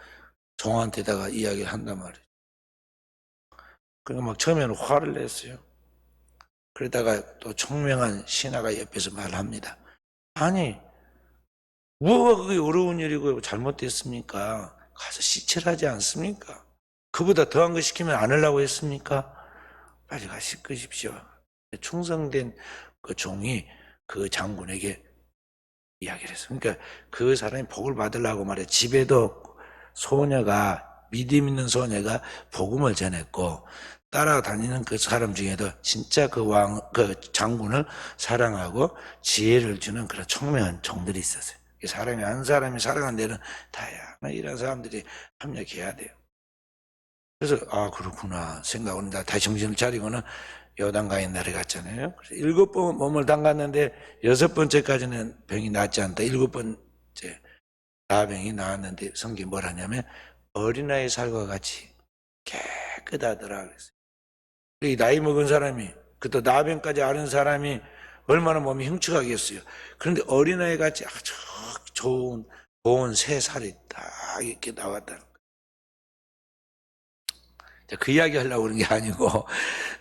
종한테다가 이야기를 한단 말이에요. 그러니까 막 처음에는 화를 냈어요. 그러다가 또 총명한 신하가 옆에서 말합니다. 아니, 뭐가 그게 어려운 일이고 잘못됐습니까? 가서 시찰하지 않습니까? 그보다 더한 거 시키면 안 하려고 했습니까? 빨리 가서 씻으십시오. 충성된 그 종이 그 장군에게 이야기를 했어요. 그러니까 그 사람이 복을 받으려고 말해. 집에도 소녀가, 믿음 있는 소녀가 복음을 전했고, 따라다니는 그 사람 중에도 진짜 그 장군을 사랑하고 지혜를 주는 그런 총명한 종들이 있었어요. 사람이 한 사람이 살아가는 데는 다양한 이런 사람들이 협력해야 돼요. 그래서 아 그렇구나 생각은 다시 정신을 차리고는 요단강에 내려갔잖아요. 그래서 7번 몸을 담갔는데 6번째까지는 병이 낫지 않다. 7번째 나병이 나왔는데 성경이 뭘 하냐면 어린아이 살과 같이 깨끗하더라 그랬어요. 이 나이 먹은 사람이 그또 나병까지 앓은 사람이 얼마나 몸이 흉측하겠어요. 그런데 어린아이 같이 아주 좋은 새 살이 딱 이렇게 나왔다는 거예요. 그 이야기 하려고 그런 게 아니고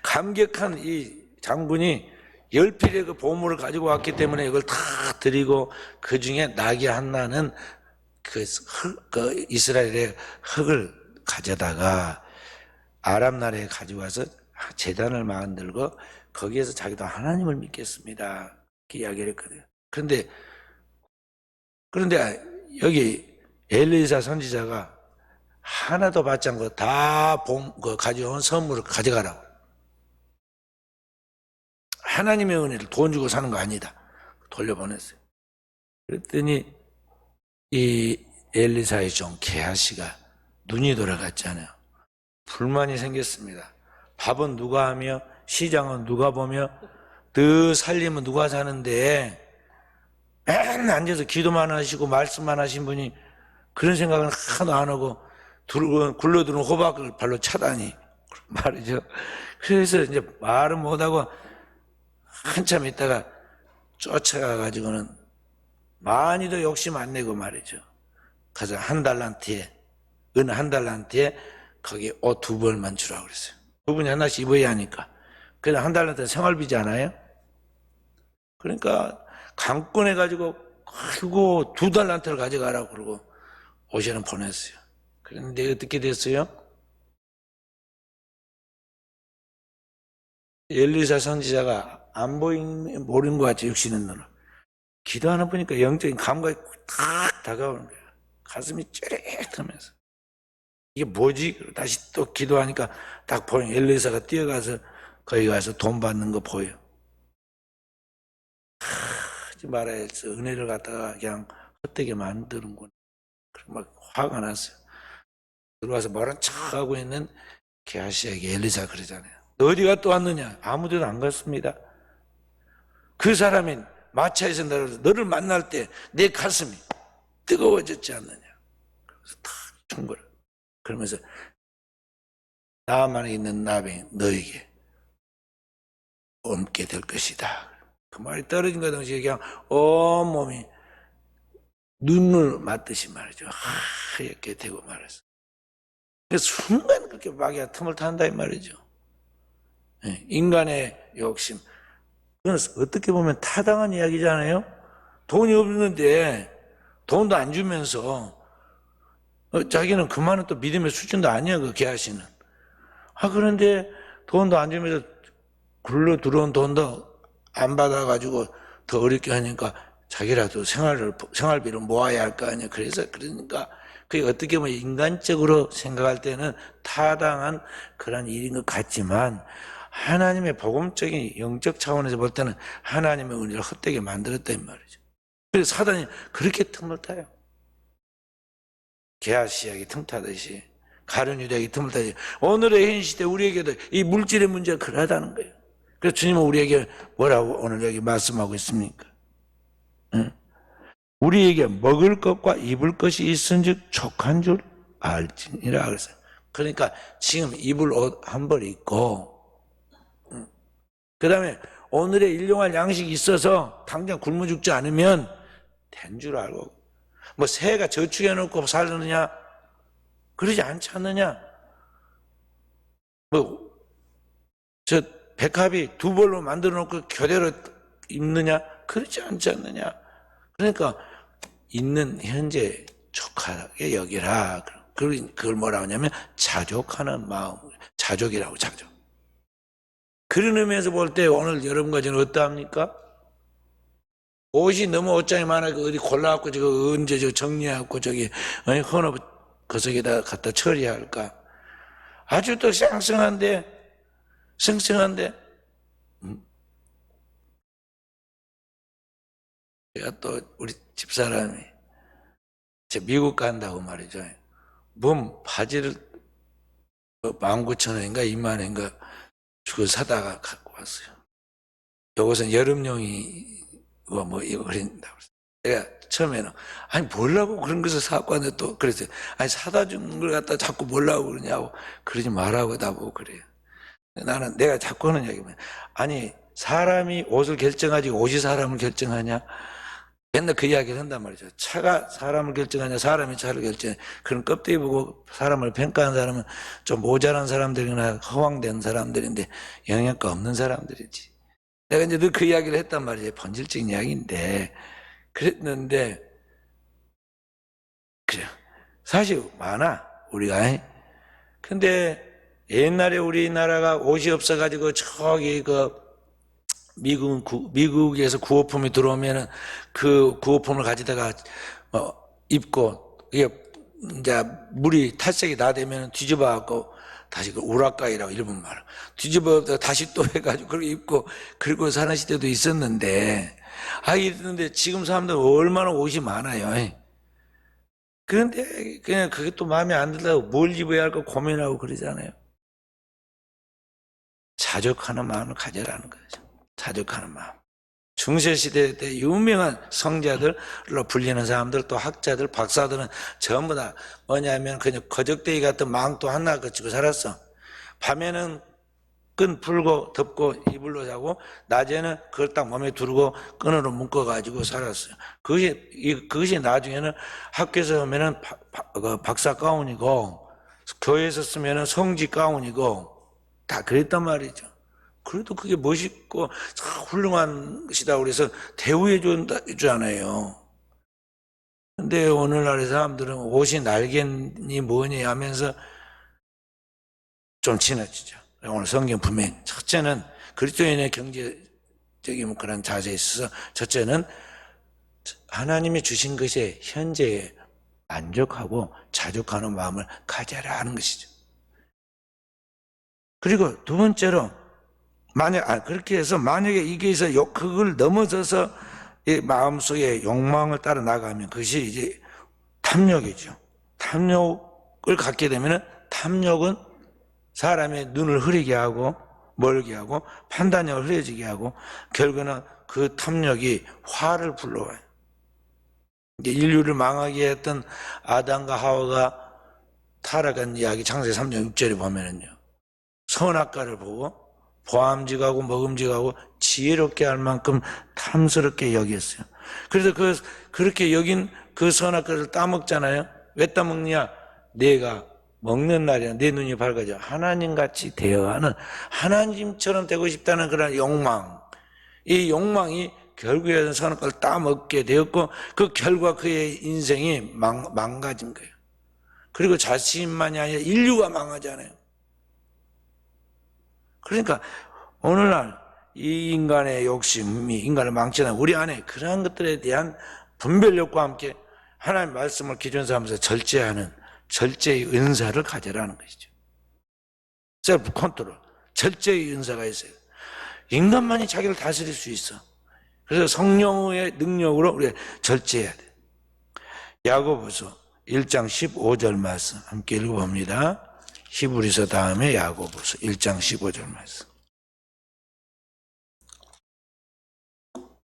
감격한 이 장군이 10필의 그 보물을 가지고 왔기 때문에 이걸 다 드리고 그 중에 나귀 하나는 그 이스라엘의 흙을 가져다가 아람 나라에 가져와서 제단을 만들고 거기에서 자기도 하나님을 믿겠습니다. 이렇게 이야기를 했거든요. 그런데 여기 엘리사 선지자가 하나도 받지 않고 다 가져온 선물을 가져가라고. 하나님의 은혜를 돈 주고 사는 거 아니다. 돌려보냈어요. 그랬더니 이 엘리사의 종 게하시가 눈이 돌아갔잖아요. 불만이 생겼습니다. 밥은 누가 하며 시장은 누가 보며 더 살림은 누가 사는데 맨날 앉아서 기도만 하시고 말씀만 하신 분이 그런 생각은 하나도 안 하고 굴러드는 호박을 발로 차다니 말이죠. 그래서 이제 말은 못하고 한참 있다가 쫓아가가지고는 많이도 욕심 안 내고 말이죠. 가서 은 한 달란트에 거기 옷 2벌만 주라고 그랬어요. 2분이 하나씩 입어야 하니까. 그래서 한 달란트는 생활비지 않아요? 그러니까 강권해가지고 아이고 2달란트를 가져가라고 그러고 옷에는 보냈어요. 그런데 어떻게 됐어요? 엘리사 선지자가 안 모르는 것 같죠. 육신의 눈으로. 기도하나 보니까 영적인 감각이 탁 다가오는 거예요. 가슴이 찌릿하면서. 이게 뭐지? 다시 또 기도하니까 딱 보여. 엘리사가 뛰어가서 거기 가서 돈 받는 거 보여. 하지 말아야 해서 은혜를 갖다가 그냥 헛되게 만드는구나. 그래서 막 화가 났어요. 들어와서 모른 척하고 있는 게하시에게 엘리사가 그러잖아요. 너 어디 갔다 왔느냐? 아무데도 안 갔습니다. 그 사람이 마차에서 너를 만날 때 내 가슴이 뜨거워졌지 않느냐. 그래서 탁 준 거를. 그러면서 나만 있는 나병이 너에게 옮게 될 것이다. 그 말이 떨어진과 동시에 그냥 온몸이 눈을 맞듯이 말이죠. 하얗게 되고 말았어. 그래서 순간 그렇게 마귀가 틈을 탄다 이 말이죠. 인간의 욕심. 그건 어떻게 보면 타당한 이야기잖아요. 돈이 없는데 돈도 안 주면서 자기는 그만한 또 믿음의 수준도 아니야 그 게하시는. 그런데 돈도 안 주면서 굴러 들어온 돈도 안 받아가지고 더 어렵게 하니까 자기라도 생활비를 모아야 할 거 아니야. 그러니까 그게 어떻게 보면 인간적으로 생각할 때는 타당한 그런 일인 것 같지만 하나님의 복음적인 영적 차원에서 볼 때는 하나님의 은혜를 헛되게 만들었단 말이죠. 그래서 사단이 그렇게 틈을 타요. 게하시약이 틈타듯이 가룟 유다에게 틈을 타듯이 오늘의 현 시대 우리에게도 이 물질의 문제가 그러하다는 거예요. 그래서 주님은 우리에게 뭐라고 오늘 여기 말씀하고 있습니까? 우리에게 먹을 것과 입을 것이 있은즉 족한 줄 알지니라 그랬어요. 그러니까 지금 입을 옷 한 벌 입고 그 다음에 오늘의 일용할 양식이 있어서 당장 굶어 죽지 않으면 된 줄 알고 뭐 새가 저축해 놓고 살느냐 그러지 않지 않느냐. 뭐 저 백합이 두 벌로 만들어 놓고 교대로 입느냐? 그렇지 않지 않느냐? 그러니까 있는 현재 족하게 여기라. 그걸 뭐라고 하냐면 자족하는 마음, 자족이라고, 자족. 그런 의미에서 볼 때 오늘 여러분과 저는 어떠합니까? 옷이 너무 옷장이 많아서 어디 골라갖고 저거 언제 저 정리하고 저기 헌옷 거석에다 갖다 처리할까? 아주 또 쌩쌩한데 제가 또 우리 집사람이 제 미국 간다고 말이죠. 몸 바지를 19,000원인가 20,000원인가 주고 사다가 갖고 왔어요. 요것은 여름용이 뭐 이거 그린다고. 내가 처음에는 아니 뭐라고 그런 것을 사갖고 왔는데 또 그랬어요. 아니 사다 준 걸 갖다 자꾸 뭐라고 그러냐고. 그러지 말라고 나보고 그래요. 나는 내가 자꾸 하는 얘기면 아니 사람이 옷을 결정하지 옷이 사람을 결정하냐. 맨날 그 이야기를 한단 말이죠. 차가 사람을 결정하냐 사람이 차를 결정해. 그런 껍데기 보고 사람을 평가하는 사람은 좀 모자란 사람들이나 허황된 사람들인데 영양가 없는 사람들이지. 내가 이제 늘 그 이야기를 했단 말이에요. 본질적인 이야기인데 그랬는데 그래요. 사실 많아 우리가. 근데 옛날에 우리나라가 옷이 없어가지고 저기 미국에서 구호품이 들어오면은 그 구호품을 가지다가 입고 이게 이제 물이 탈색이 다 되면 뒤집어 갖고 다시 그 우라카이라고 일본 말 뒤집어 다시 또 해가지고 그걸 입고 그리고 사는 시대도 있었는데 있는데 지금 사람들 얼마나 옷이 많아요. 그런데 그냥 그게 또 마음에 안 들다고 뭘 입어야 할까 고민하고 그러잖아요. 자족하는 마음을 가져라는 거죠. 자족하는 마음. 중세시대 때 유명한 성자들로 불리는 사람들 또 학자들 박사들은 전부 다 뭐냐면 그냥 거적대기 같은 망토 하나 거치고 살았어. 밤에는 끈 풀고 덮고 이불로 자고 낮에는 그걸 딱 몸에 두르고 끈으로 묶어가지고 살았어요. 그것이 나중에는 학교에서 오면은 박사 가운이고 교회에서 쓰면은 성지 가운이고 다 그랬단 말이죠. 그래도 그게 멋있고 훌륭한 것이다 그래서 대우해 주잖아요. 근데 오늘날의 사람들은 옷이 날개니 뭐니 하면서 좀 지나치죠. 오늘 성경 분명히 첫째는 그리스도인의 경제적인 그런 자세에 있어서 첫째는 하나님이 주신 것에 현재에 만족하고 자족하는 마음을 가져라 하는 것이죠. 그리고 두 번째로 그렇게 해서 만약에 이게 있어 그걸 넘어서서 이 마음속에 욕망을 따라 나가면 그것이 이제 탐욕이죠. 탐욕을 갖게 되면 탐욕은 사람의 눈을 흐리게 하고 멀게 하고 판단력을 흐려지게 하고 결국은 그 탐욕이 화를 불러와요. 이제 인류를 망하게 했던 아담과 하와가 타락한 이야기 창세기 3장 6절에 보면은요. 선악과를 보고 보암직하고 먹음직하고 지혜롭게 할 만큼 탐스럽게 여겼어요. 그래서 그렇게 여긴 그 선악과를 따먹잖아요. 왜 따먹냐? 내가 먹는 날이나 내 눈이 밝아져 하나님같이 되어가는 하나님처럼 되고 싶다는 그런 욕망. 이 욕망이 결국에는 선악과를 따먹게 되었고 그 결과 그의 인생이 망가진 거예요. 그리고 자신만이 아니라 인류가 망하잖아요. 그러니까 오늘날 이 인간의 욕심이 인간을 망치는 우리 안에 그러한 것들에 대한 분별력과 함께 하나님의 말씀을 기준 삼아서 절제하는 절제의 은사를 가져라는 것이죠. 셀프 컨트롤, 절제의 은사가 있어요. 인간만이 자기를 다스릴 수 있어. 그래서 성령의 능력으로 우리가 절제해야 돼. 야고보서 1장 15절 말씀 함께 읽어봅니다. 히브리서 다음에 야고보서 1장 15절 말씀.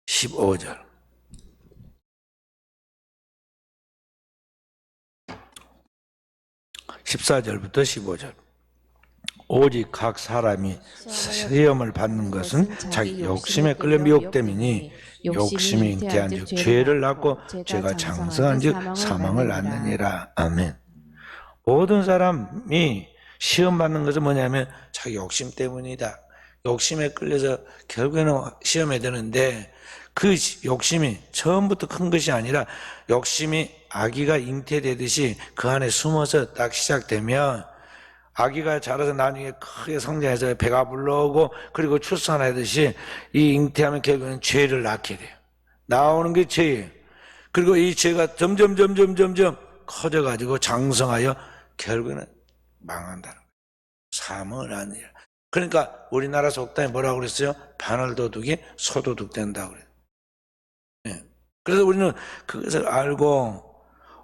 15절. 14절부터 15절. 오직 각 사람이 시험을 받는 것은 자기 욕심에 끌려 미혹됨이니 욕심이 잉태한즉 죄를 낳고 죄가 장성한즉 사망을 낳느니라. 아멘. 모든 사람이 시험 받는 것은 뭐냐면 자기 욕심 때문이다. 욕심에 끌려서 결국에는 시험에 드는데 그 욕심이 처음부터 큰 것이 아니라 욕심이 아기가 잉태되듯이 그 안에 숨어서 딱 시작되면 아기가 자라서 나중에 크게 성장해서 배가 불러오고 그리고 출산하듯이 이 잉태하면 결국에는 죄를 낳게 돼요. 나오는 게 죄예요. 그리고 이 죄가 점점 커져가지고 장성하여 결국에는 망한다는 거예요. 사망을 하는 일. 그러니까 우리나라 속담에 뭐라고 그랬어요? 바늘도둑이 소도둑 된다고 그래요. 네. 그래서 우리는 그것을 알고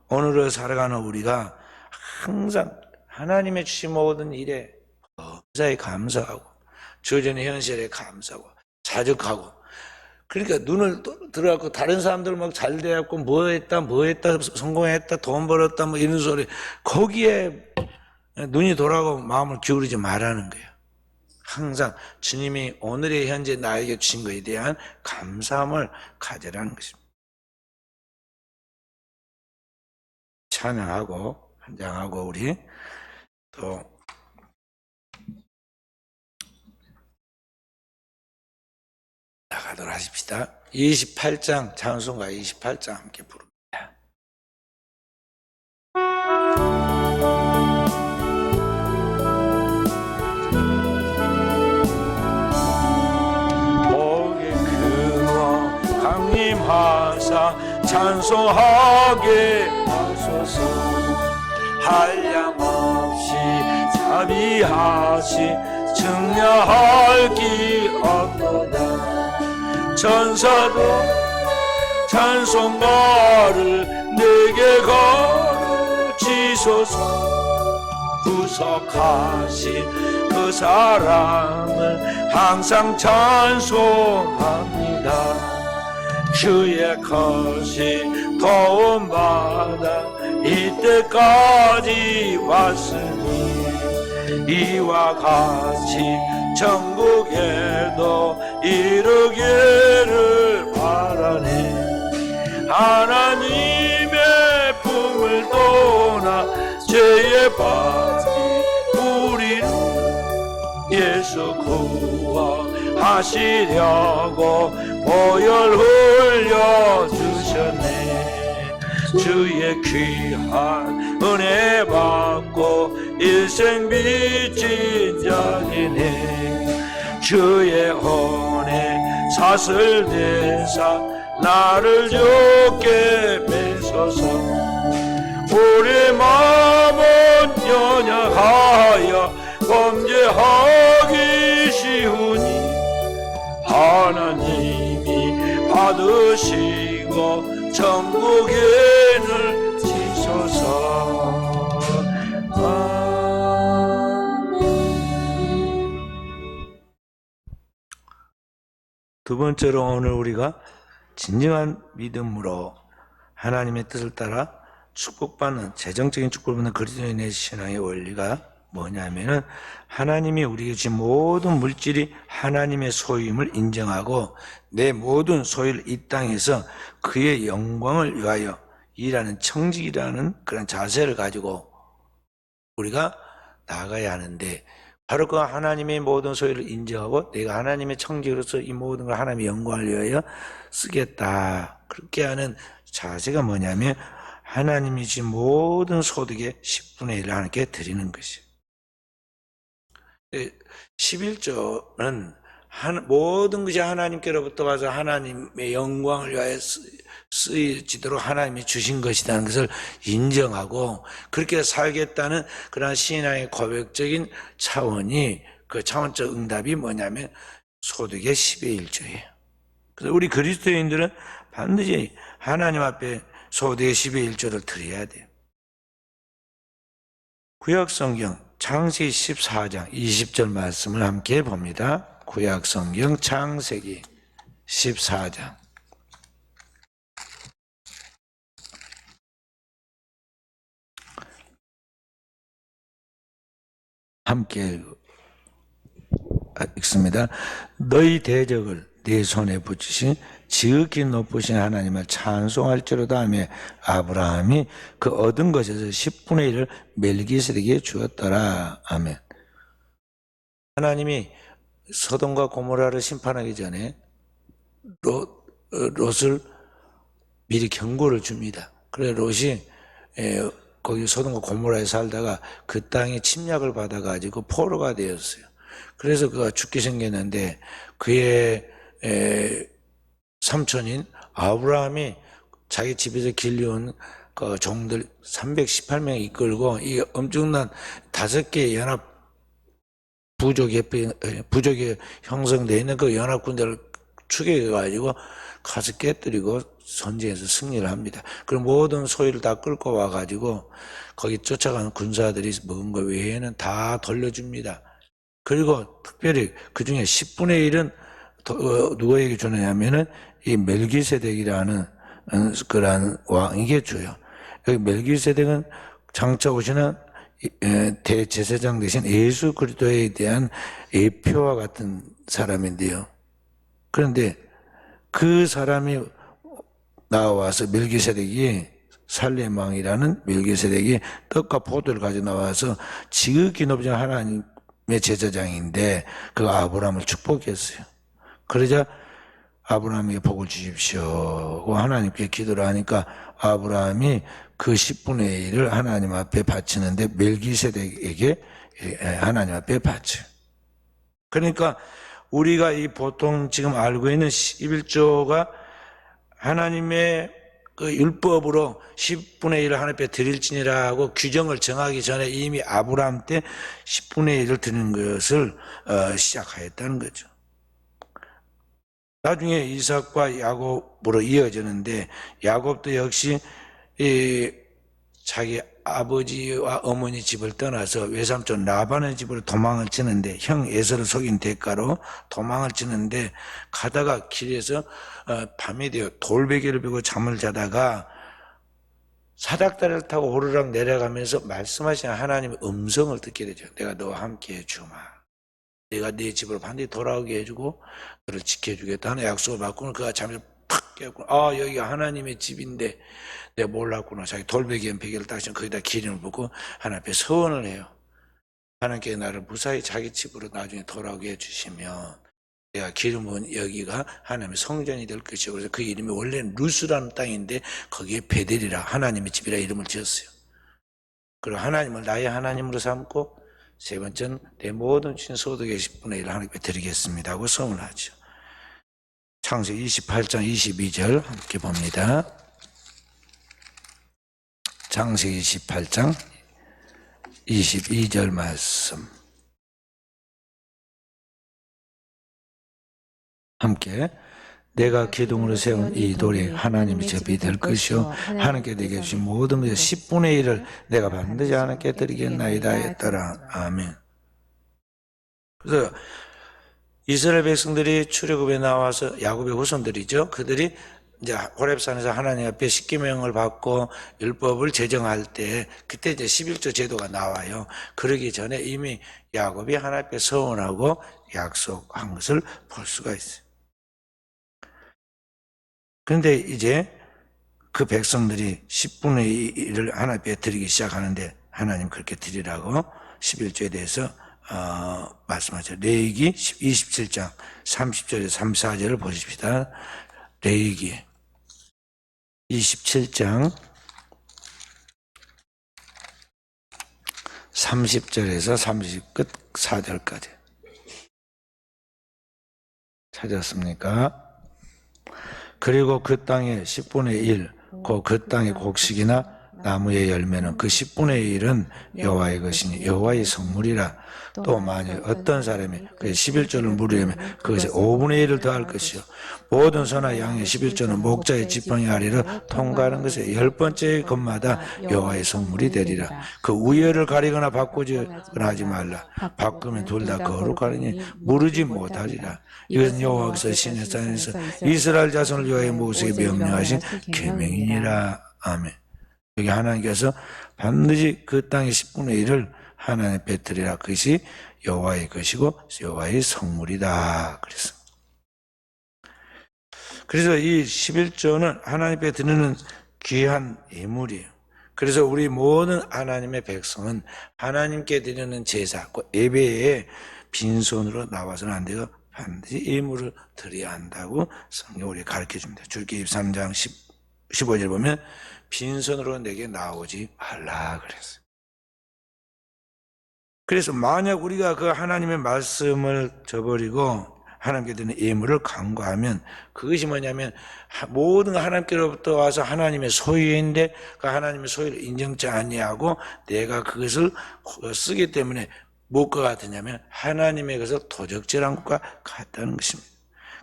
오늘을 살아가는 우리가 항상 하나님의 주신 모든 일에 범사에 감사하고 주어지는 현실에 감사하고 자족하고 그러니까 눈을 들어갖고 다른 사람들 막 잘 돼갖고 뭐 했다 성공했다 돈 벌었다 뭐 이런 소리 거기에 눈이 돌아가고 마음을 기울이지 말라는 거예요. 항상 주님이 오늘의 현재 나에게 주신 것에 대한 감사함을 가지라는 것입니다. 찬양하고 한장하고 우리 또 나가도록 하십시다. 28장 찬송가 28장 함께 부릅니다. 복의 그와 강림하사 찬송하게 하소서. 한량없이 자비하시 증량할 길 없도다. 천사도 찬송가를 내게 가르치소서. 구속하신 그 사랑을 항상 찬송합니다. 주의 것이 도움받아 이때까지 왔으니 이와 같이 천국에도 이르기를 바라네. 하나님의 품을 떠나 죄에 빠진 우리를 예수 구원하시려고 보혈 흘려주셨네. 주의 귀한 은혜 받고 일생 빚진 자이네. 주의 은혜 사슬 대사 나를 죽게 매소서. 우리 마음은 연약하여 범죄하기 쉬우니 하나님이 받으시고 천국인을 지소서. 두 번째로 오늘 우리가 진정한 믿음으로 하나님의 뜻을 따라 축복받는 재정적인 축복을 받는 그리스도인의 신앙의 원리가 뭐냐면은 하나님이 우리에게 주신 모든 물질이 하나님의 소유임을 인정하고 내 모든 소유를 이 땅에서 그의 영광을 위하여 일하는 청직이라는 그런 자세를 가지고 우리가 나아가야 하는데 바로 그 하나님의 모든 소유를 인정하고 내가 하나님의 청직으로서 이 모든 걸 하나님의 영광을 위하여 쓰겠다. 그렇게 하는 자세가 뭐냐면 하나님이 주신 모든 소득의 10분의 1을 하나님께 드리는 것이에요. 11조는 모든 것이 하나님께로부터 와서 하나님의 영광을 위하여 쓰여지도록 하나님이 주신 것이라는 것을 인정하고 그렇게 살겠다는 그런 신앙의 고백적인 차원이 그 차원적 응답이 뭐냐면 소득의 10의 1조예요. 그래서 우리 그리스도인들은 반드시 하나님 앞에 소득의 10의 1조를 드려야 돼요. 구약성경 창세기 14장 20절 말씀을 함께 봅니다. 구약성경 창세기 14장 함께 읽습니다. 너희 대적을 네 손에 붙이신 지극히 높으신 하나님을 찬송할지로다 하며 아브라함이 그 얻은 것에서 10분의 1을 멜기세덱에게 주었더라. 아멘. 하나님이 소돔과 고모라를 심판하기 전에 롯을 미리 경고를 줍니다. 그래 롯이 거기 소돔과 고모라에 살다가 그 땅에 침략을 받아가지고 포로가 되었어요. 그래서 그가 죽게 생겼는데 그의 삼촌인 아브라함이 자기 집에서 길러온 그 종들 318명 이끌고 이 엄청난 5개의 연합 부족이 형성되어 있는 그 연합군대를 추격해가지고 가서 깨뜨리고 전쟁에서 승리를 합니다. 그럼 모든 소유를 다 끌고 와가지고 거기 쫓아가는 군사들이 먹은 거 외에는 다 돌려줍니다. 그리고 특별히 그 중에 10분의 1은 누구에게 주느냐면은 이 멜기세덱이라는 그런 왕에게 줘요. 여기 멜기세덱은 장차 오시는 대제사장 대신 예수 그리스도에 대한 예표와 같은 사람인데요. 그런데 그 사람이 나와서 멜기세덱이 살렘 왕이라는 멜기세덱이 떡과 포도를 가져 나와서 지극히 높은 하나님의 제사장인데 그 아브라함을 축복했어요. 그러자 아브라함에게 복을 주십시오 하나님께 기도를 하니까 아브라함이 그 10분의 1을 하나님 앞에 바치는데 멜기세덱에게 하나님 앞에 바쳐요. 그러니까 우리가 이 보통 지금 알고 있는 11조가 하나님의 그 율법으로 10분의 1을 하나님 앞에 드릴지니라고 규정을 정하기 전에 이미 아브라함 때 10분의 1을 드리는 것을 시작하였다는 거죠. 나중에 이삭과 야곱으로 이어지는데 야곱도 역시 자기 아버지와 어머니 집을 떠나서 외삼촌 라반의 집으로 도망을 치는데 형 에서를 속인 대가로 도망을 치는데 가다가 길에서 밤이 되어 돌베개를 베고 잠을 자다가 사닥다리를 타고 오르락 내려가면서 말씀하시는 하나님의 음성을 듣게 되죠. 내가 너와 함께 해주마. 내가 네 집으로 반드시 돌아오게 해주고 너를 지켜주겠다 하는 약속을 받고는 그가 잠에서 팍 깨었구나. 아 여기가 하나님의 집인데 내가 몰랐구나. 자기 돌베개 베개를 딱 거기다 기름을 붓고 하나님 앞에 서원을 해요. 하나님께 나를 무사히 자기 집으로 나중에 돌아오게 해주시면 내가 기름 부은 여기가 하나님의 성전이 될 것이고 그래서 그 이름이 원래는 루스라는 땅인데 거기에 베델이라 하나님의 집이라 이름을 지었어요. 그리고 하나님을 나의 하나님으로 삼고 세 번째는 내 모든 친 소득의 10분의 1을 하나님께 드리겠습니다 하고 서원을 하죠. 창세기 28장 22절 함께 봅니다. 창세기 28장 22절 말씀 함께 내가 기둥으로 세운 이 돌이 하나님의 집이 될 것이요 하나님께 내게 주신 모든 것의 10분의 1을 내가 반드시 하나님께 드리겠나이다 했더라. 아멘. 그래서 이스라엘 백성들이 출애굽에 나와서 야곱의 후손들이죠. 그들이 이제 호렙산에서 하나님 앞에 십계명을 받고 율법을 제정할 때 그때 이제 11조 제도가 나와요. 그러기 전에 이미 야곱이 하나님 앞에 서원하고 약속한 것을 볼 수가 있어요. 그런데 이제 그 백성들이 10분의 1을 하나님 앞에 드리기 시작하는데 하나님 그렇게 드리라고 11조에 대해서 말씀하죠. 레위기 27장 30절에서 34절을 보십시다. 레위기 27장 30절에서 30 끝 4절까지 찾았습니까? 그리고 그 땅의 10분의 1, 그 땅의 곡식이나 나무의 열매는 그 10분의 1은 여호와의 것이니 여호와의 성물이라. 또 만일 어떤 사람이 그 11조를 물으려면 그것에 5분의 1을 더할 것이요 모든 소나 양의 11조는 목자의 지팡이 아래로 통과하는 것에 10번째 것마다 여호와의 성물이 되리라. 그 우열을 가리거나 바꾸거나 하지 말라. 바꾸면 둘 다 거룩하리니 무르지 못하리라. 이것은 여호와께서 시내 산에서 이스라엘 자손을 여호와의 모세에 명령하신 계명이니라. 아멘. 여기 하나님께서 반드시 그 땅의 10분의 1을 하나님 앞에 드리라. 그것이 여호와의 것이고 여호와의 성물이다. 그래서 이 11조는 하나님 앞에 드리는 귀한 예물이에요. 그래서 우리 모든 하나님의 백성은 하나님께 드리는 제사, 예배에 빈손으로 나와서는 안 되고 반드시 예물을 드려야 한다고 성경 우리 가르쳐 줍니다. 출애굽기 23장 15절 보면 빈손으로 내게 나오지 말라 그랬어요. 그래서 만약 우리가 그 하나님의 말씀을 저버리고 하나님께 드리는 예물을 간과하면 그것이 뭐냐면 모든 하나님께로부터 와서 하나님의 소유인데 그 하나님의 소유를 인정치 아니하고 내가 그것을 쓰기 때문에 무엇과 같으냐면 하나님의 것을 도적질한 것과 같다는 것입니다.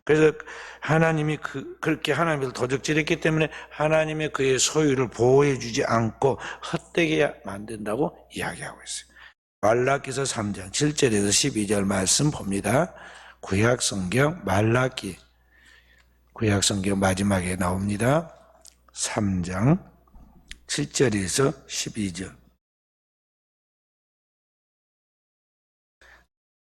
그래서 하나님이 그렇게 하나님을 도적질했기 때문에 하나님의 그의 소유를 보호해 주지 않고 헛되게 만든다고 이야기하고 있어요. 말라기서 3장 7절에서 12절 말씀 봅니다. 구약성경 말라기 구약성경 마지막에 나옵니다. 3장 7절에서 12절.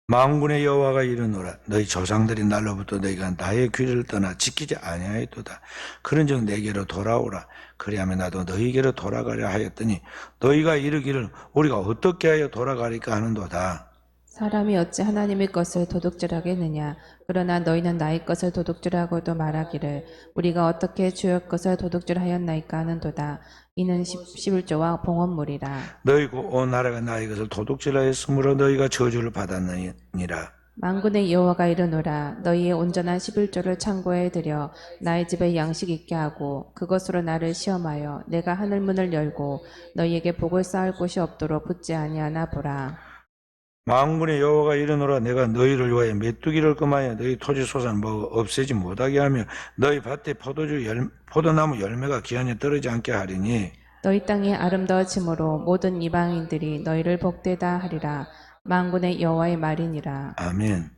만군의 여호와가 이르노라 너희 조상들이 날로부터 너희가 나의 규례를 떠나 지키지 아니하였도다. 그런즉 내게로 돌아오라. 그리하면 나도 너희에게로 돌아가려 하였더니 너희가 이르기를 우리가 어떻게 하여 돌아가리까 하는도다. 사람이 어찌 하나님의 것을 도둑질하겠느냐. 그러나 너희는 나의 것을 도둑질하고도 말하기를 우리가 어떻게 주의 것을 도둑질하였나이까 하는도다. 이는 11조와 봉헌물이라. 너희 온 나라가 나의 것을 도둑질하였으므로 너희가 저주를 받았느니라. 만군의 여호와가 이르노라 너희의 온전한 11조를 창고에 들여 나의 집에 양식 있게 하고 그것으로 나를 시험하여 내가 하늘문을 열고 너희에게 복을 쌓을 곳이 없도록 붙지 아니하나 보라. 만군의 여호와가 이르노라 내가 너희를 위하여 메뚜기를 금하여 너희 토지 소산을 먹어 없애지 못하게 하며 너희 밭에 포도나무 열매가 기한에 떨어지지 않게 하리니 너희 땅이 아름다워짐으로 모든 이방인들이 너희를 복되다 하리라. 만군의 여호와의 말이니라. 아멘.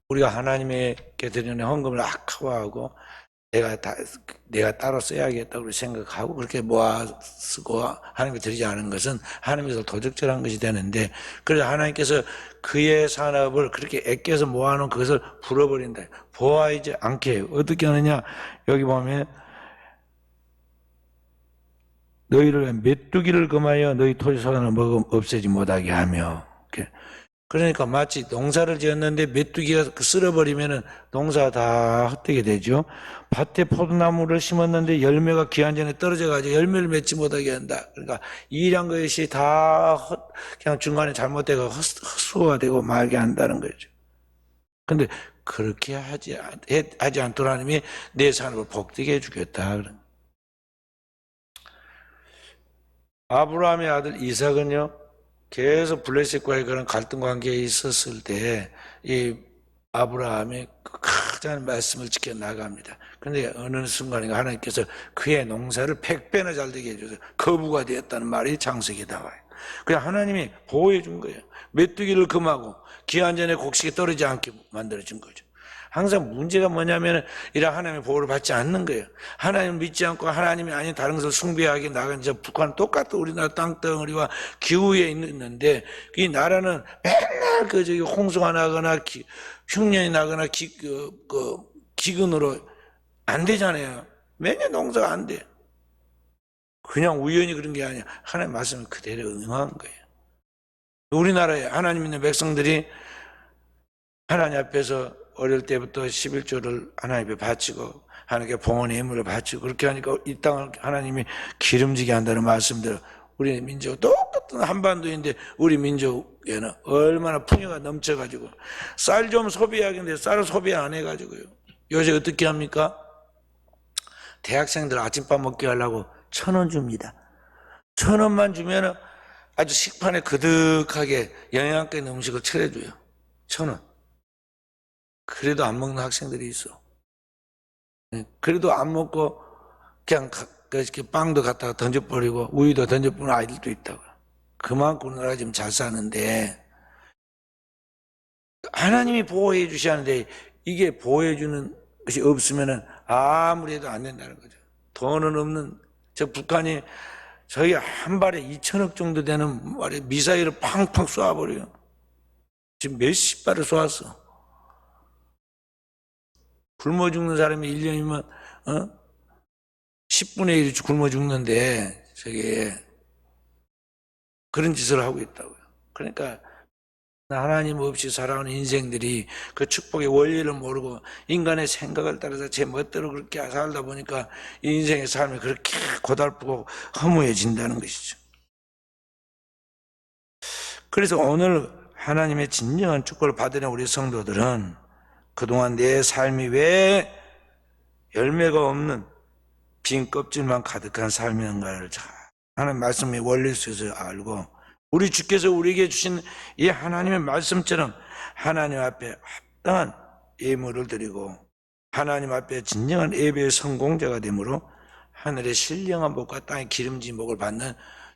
우리가 하나님께 드리는 헌금을 아까워하고 내가 따로 써야겠다고 생각하고 그렇게 모아 쓰고 하나님께 드리지 않은 것은 하나님께서 도적질한 것이 되는데, 그래서 하나님께서 그의 산업을 그렇게 애껴서 모아놓은 그것을 불어버린다. 보아하지 않게 해요. 어떻게 하느냐? 여기 보면 너희를 메뚜기를 금하여 너희 토지 소산을 먹음 없애지 못하게 하며. 그러니까 마치 농사를 지었는데 메뚜기가 쓸어버리면 농사가 다 헛되게 되죠. 밭에 포도나무를 심었는데 열매가 기한 전에 떨어져가지고 열매를 맺지 못하게 한다. 그러니까 일한 것이 다 그냥 중간에 잘못되고 헛수고가 되고 말게 한다는 거죠. 근데 그렇게 하지 않도록 하나님이 내 산업을 복되게 해주겠다. 아브라함의 아들 이삭은요, 계속 블레셋과의 그런 갈등 관계에 있었을 때 이 아브라함이 가장 말씀을 지켜나갑니다. 그런데 어느 순간인가 하나님께서 그의 농사를 100배나 잘 되게 해줘서 거부가 되었다는 말이 창세기에 나와요. 그냥 하나님이 보호해 준 거예요. 메뚜기를 금하고 기한 전에 곡식이 떨어지지 않게 만들어준 거죠. 항상 문제가 뭐냐면 이런 하나님의 보호를 받지 않는 거예요. 하나님을 믿지 않고 하나님이 아닌 다른 것을 숭배하게 나간 북한은 똑같은 우리나라 땅덩어리와 기후에 있는데, 이 나라는 맨날 저기 홍수가 나거나 흉년이 나거나 기근으로 안 되잖아요. 매년 농사가 안 돼. 그냥 우연히 그런 게 아니야. 하나님 말씀을 그대로 응한 거예요. 우리나라에 하나님 있는 백성들이 하나님 앞에서 어릴 때부터 11조를 하나님께 바치고 하나님께 봉헌의 예물을 바치고 그렇게 하니까 이 땅을 하나님이 기름지게 한다는 말씀대로 우리 민족 똑같은 한반도인데 우리 민족에는 얼마나 풍요가 넘쳐가지고 쌀 좀 소비하겠는데 쌀을 소비 안 해가지고요. 요새 어떻게 합니까? 대학생들 아침밥 먹게 하려고 1,000원 줍니다. 1,000원만 주면 아주 식판에 그득하게 영양가 있는 음식을 차려줘요. 1,000원. 그래도 안 먹는 학생들이 있어. 그래도 안 먹고 그냥 이렇게 빵도 갖다가 던져버리고 우유도 던져버리는 아이들도 있다고요. 그만큼 우리나라가 지금 잘 사는데 하나님이 보호해 주시는데 이게 보호해 주는 것이 없으면 아무리 해도 안 된다는 거죠. 돈은 없는 저 북한이 저희 한 발에 2천억 정도 되는 미사일을 팡팡 쏘아버려요. 지금 몇십 발을 쏘았어. 굶어 죽는 사람이 1년이면 10분의 1이 굶어 죽는데 저게 그런 짓을 하고 있다고요. 그러니까 하나님 없이 살아온 인생들이 그 축복의 원리를 모르고 인간의 생각을 따라서 제 멋대로 그렇게 살다 보니까 인생의 삶이 그렇게 고달프고 허무해진다는 것이죠. 그래서 오늘 하나님의 진정한 축복을 받으려는 우리 성도들은 그동안 내 삶이 왜 열매가 없는 빈 껍질만 가득한 삶이었는가를 잘 하나님 말씀의 원리 속에서 알고 우리 주께서 우리에게 주신 이 하나님의 말씀처럼 하나님 앞에 합당한 예물을 드리고 하나님 앞에 진정한 예배의 성공자가 되므로 하늘의 신령한 복과 땅의 기름진 복을 받는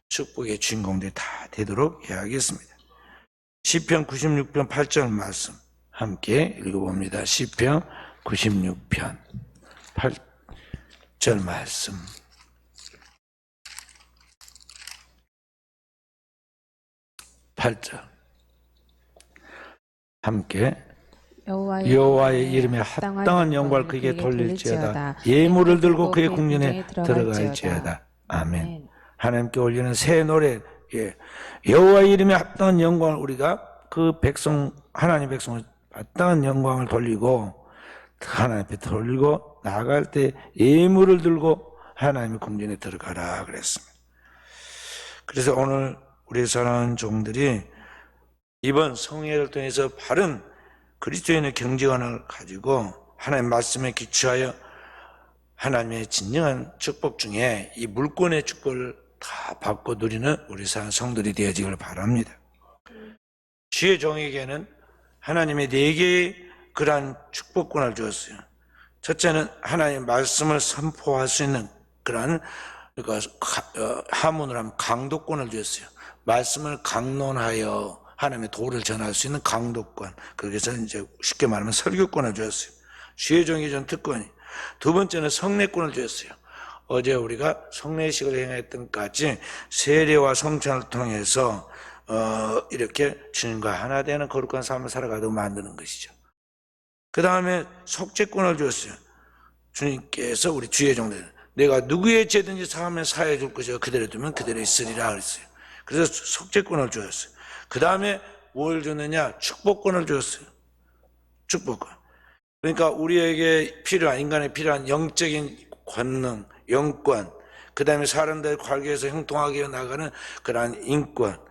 축복의 주인공들이 다 되도록 해야겠습니다. 시편 96편 8절 말씀 함께 읽어봅니다. 시편 96편 8절 말씀. 함께 여호와의 이름에 합당한 영광을 그에게 돌릴지어다. 예물을 들고 그의 궁전에 들어갈지어다. 아멘. 하나님께 올리는 새 노래, 여호와의 이름에 합당한 영광을 우리가 그 백성, 하나님 백성을 합당한 영광을 돌리고 하나님 앞에 돌리고 나아갈 때 예물을 들고 하나님의 궁전에 들어가라 그랬습니다. 그래서 오늘 우리 사랑하는 종들이 이번 성회를 통해서 바른 그리스도인의 경지관을 가지고 하나님의 말씀에 기초하여 하나님의 진정한 축복 중에 이 물권의 축복을 다 받고 누리는 우리 성들이 되어지길 바랍니다. 주의 종에게는 하나님의 4개의 그러한 축복권을 주었어요. 첫째는 하나님의 말씀을 선포할 수 있는 그러한 하문을 하면 강도권을 주었어요. 말씀을 강론하여 하나님의 도를 전할 수 있는 강도권. 그래서 이제 쉽게 말하면 설교권을 주었어요. 주의 종이 준 특권이. 두 번째는 성례권을 주었어요. 어제 우리가 성례식을 행했던 것까지 세례와 성찬을 통해서 이렇게 주님과 하나 되는 거룩한 삶을 살아가도록 만드는 것이죠. 그 다음에 속죄권을 주었어요. 주님께서 우리 주의 종들 내가 누구의 죄든지 사하면 사해 줄 것이요 그대로 두면 그대로 있으리라 그랬어요. 그래서 속죄권을 주었어요. 그 다음에 뭘 주느냐? 축복권을 주었어요. 축복권. 그러니까 우리에게 필요한, 인간에 필요한 영적인 권능, 영권, 그 다음에 사람들 관계에서 형통하게 나가는 그러한 인권,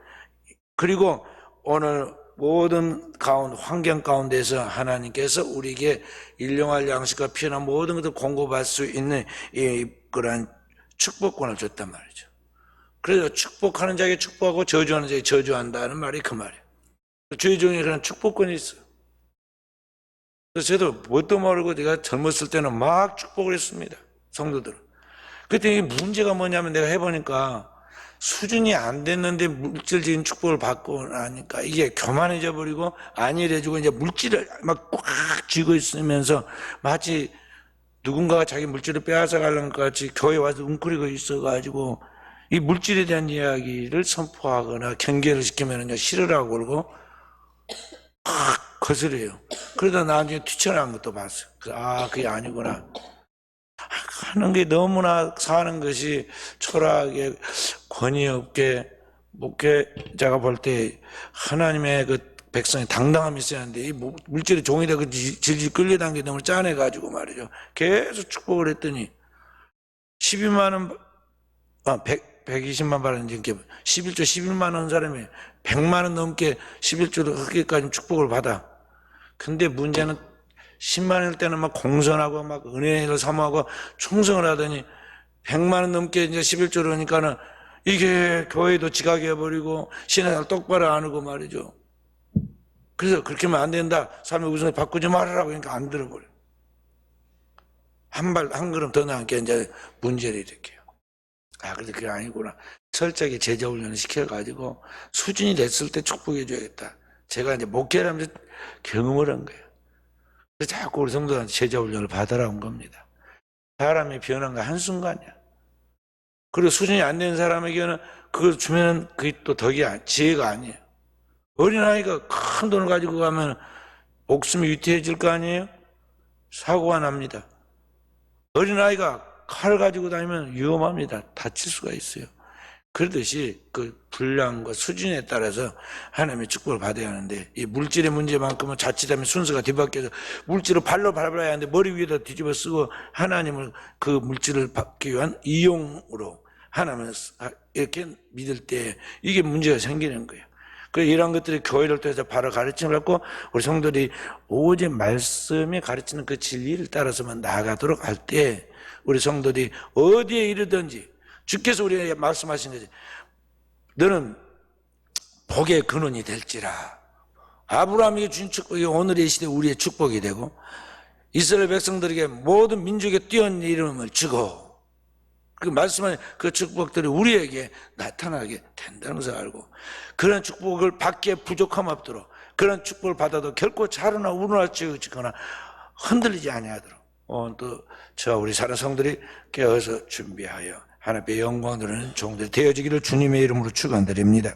그리고 오늘 모든 환경 가운데서 하나님께서 우리에게 일용할 양식과 필요한 모든 것을 공급할 수 있는 그러한 축복권을 줬단 말이죠. 그래서 축복하는 자에게 축복하고 저주하는 자에게 저주한다는 말이 그 말이에요. 주의 종에 그런 축복권이 있어요. 그래서 저도 뭣도 모르고 내가 젊었을 때는 막 축복을 했습니다. 성도들은. 그때 이 문제가 뭐냐면 내가 해보니까 수준이 안 됐는데 물질적인 축복을 받고 나니까 이게 교만해져 버리고 안일해지고 이제 물질을 막 꽉 쥐고 있으면서 마치 누군가가 자기 물질을 빼앗아 가려는 것 같이 교회 와서 웅크리고 있어가지고 이 물질에 대한 이야기를 선포하거나 경계를 시키면 싫으라고 그러고 막 거스려요. 그러다 나중에 뛰쳐나간 것도 봤어요. 그게 아니구나. 하는 게 너무나 사는 것이 초라하게 권위 없게 목회자가 볼 때 하나님의 그 백성이 당당함이 있어야 하는데 이 물질의 종이 되고 질질 끌려다니는 게 너무 짠해가지고 말이죠. 계속 축복을 했더니 12만 원, 120만 받은 이렇게 11조 11만 원 사람이 100만 원 넘게 11조를 하기까지 축복을 받아. 근데 문제는 10만 원일 때는 막 공선하고 막 은혜를 사모하고 충성을 하더니 100만 원 넘게 이제 11조를 하니까는 이게 교회도 지각해버리고 신앙을 똑바로 안 하고 말이죠. 그래서 그렇게 하면 안 된다. 삶의 우선을 바꾸지 말아라고 그러니까 안 들어버려. 한 걸음 더 나은 게 이제 문제를 일으켜요. 그래도 그게 아니구나. 철저하게 제자훈련을 시켜가지고 수준이 됐을 때 축복해줘야겠다. 제가 이제 목회를 하면서 경험을 한 거예요. 그래서 자꾸 우리 성도들한테 제자훈련을 받으라 온 겁니다. 사람이 변한 거 한순간이야. 그리고 수준이 안 된 사람에게는 그걸 주면 그게 또 지혜가 아니에요. 어린아이가 큰 돈을 가지고 가면 목숨이 위태해질 거 아니에요? 사고가 납니다. 어린아이가 칼 가지고 다니면 위험합니다. 다칠 수가 있어요. 그러듯이 그 분량과 수준에 따라서 하나님의 축복을 받아야 하는데, 이 물질의 문제만큼은 자칫하면 순서가 뒤바뀌어서 물질을 발로 밟아야 하는데 머리 위에다 뒤집어 쓰고 하나님을 그 물질을 받기 위한 이용으로 하나님을 이렇게 믿을 때 이게 문제가 생기는 거예요. 그래서 이런 것들이 교회를 통해서 바로 가르침을 받고 우리 성도들이 오직 말씀이 가르치는 그 진리를 따라서만 나아가도록 할 때 우리 성도들이 어디에 이르든지 주께서 우리에게 말씀하신 거지. 너는 복의 근원이 될지라. 아브라함에게 준 축복이 오늘의 시대 우리의 축복이 되고 이스라엘 백성들에게 모든 민족의 뛰어난 이름을 주고 그 말씀은 그 축복들이 우리에게 나타나게 된다는 것을 알고 그런 축복을 받기에 부족함 없도록 그런 축복을 받아도 결코 자르나 우러나치거나 흔들리지 아니하도록 또 저와 우리 사는 성들이 깨어서 준비하여 하나님의 영광 누리는 종들이 되어지기를 주님의 이름으로 축원드립니다.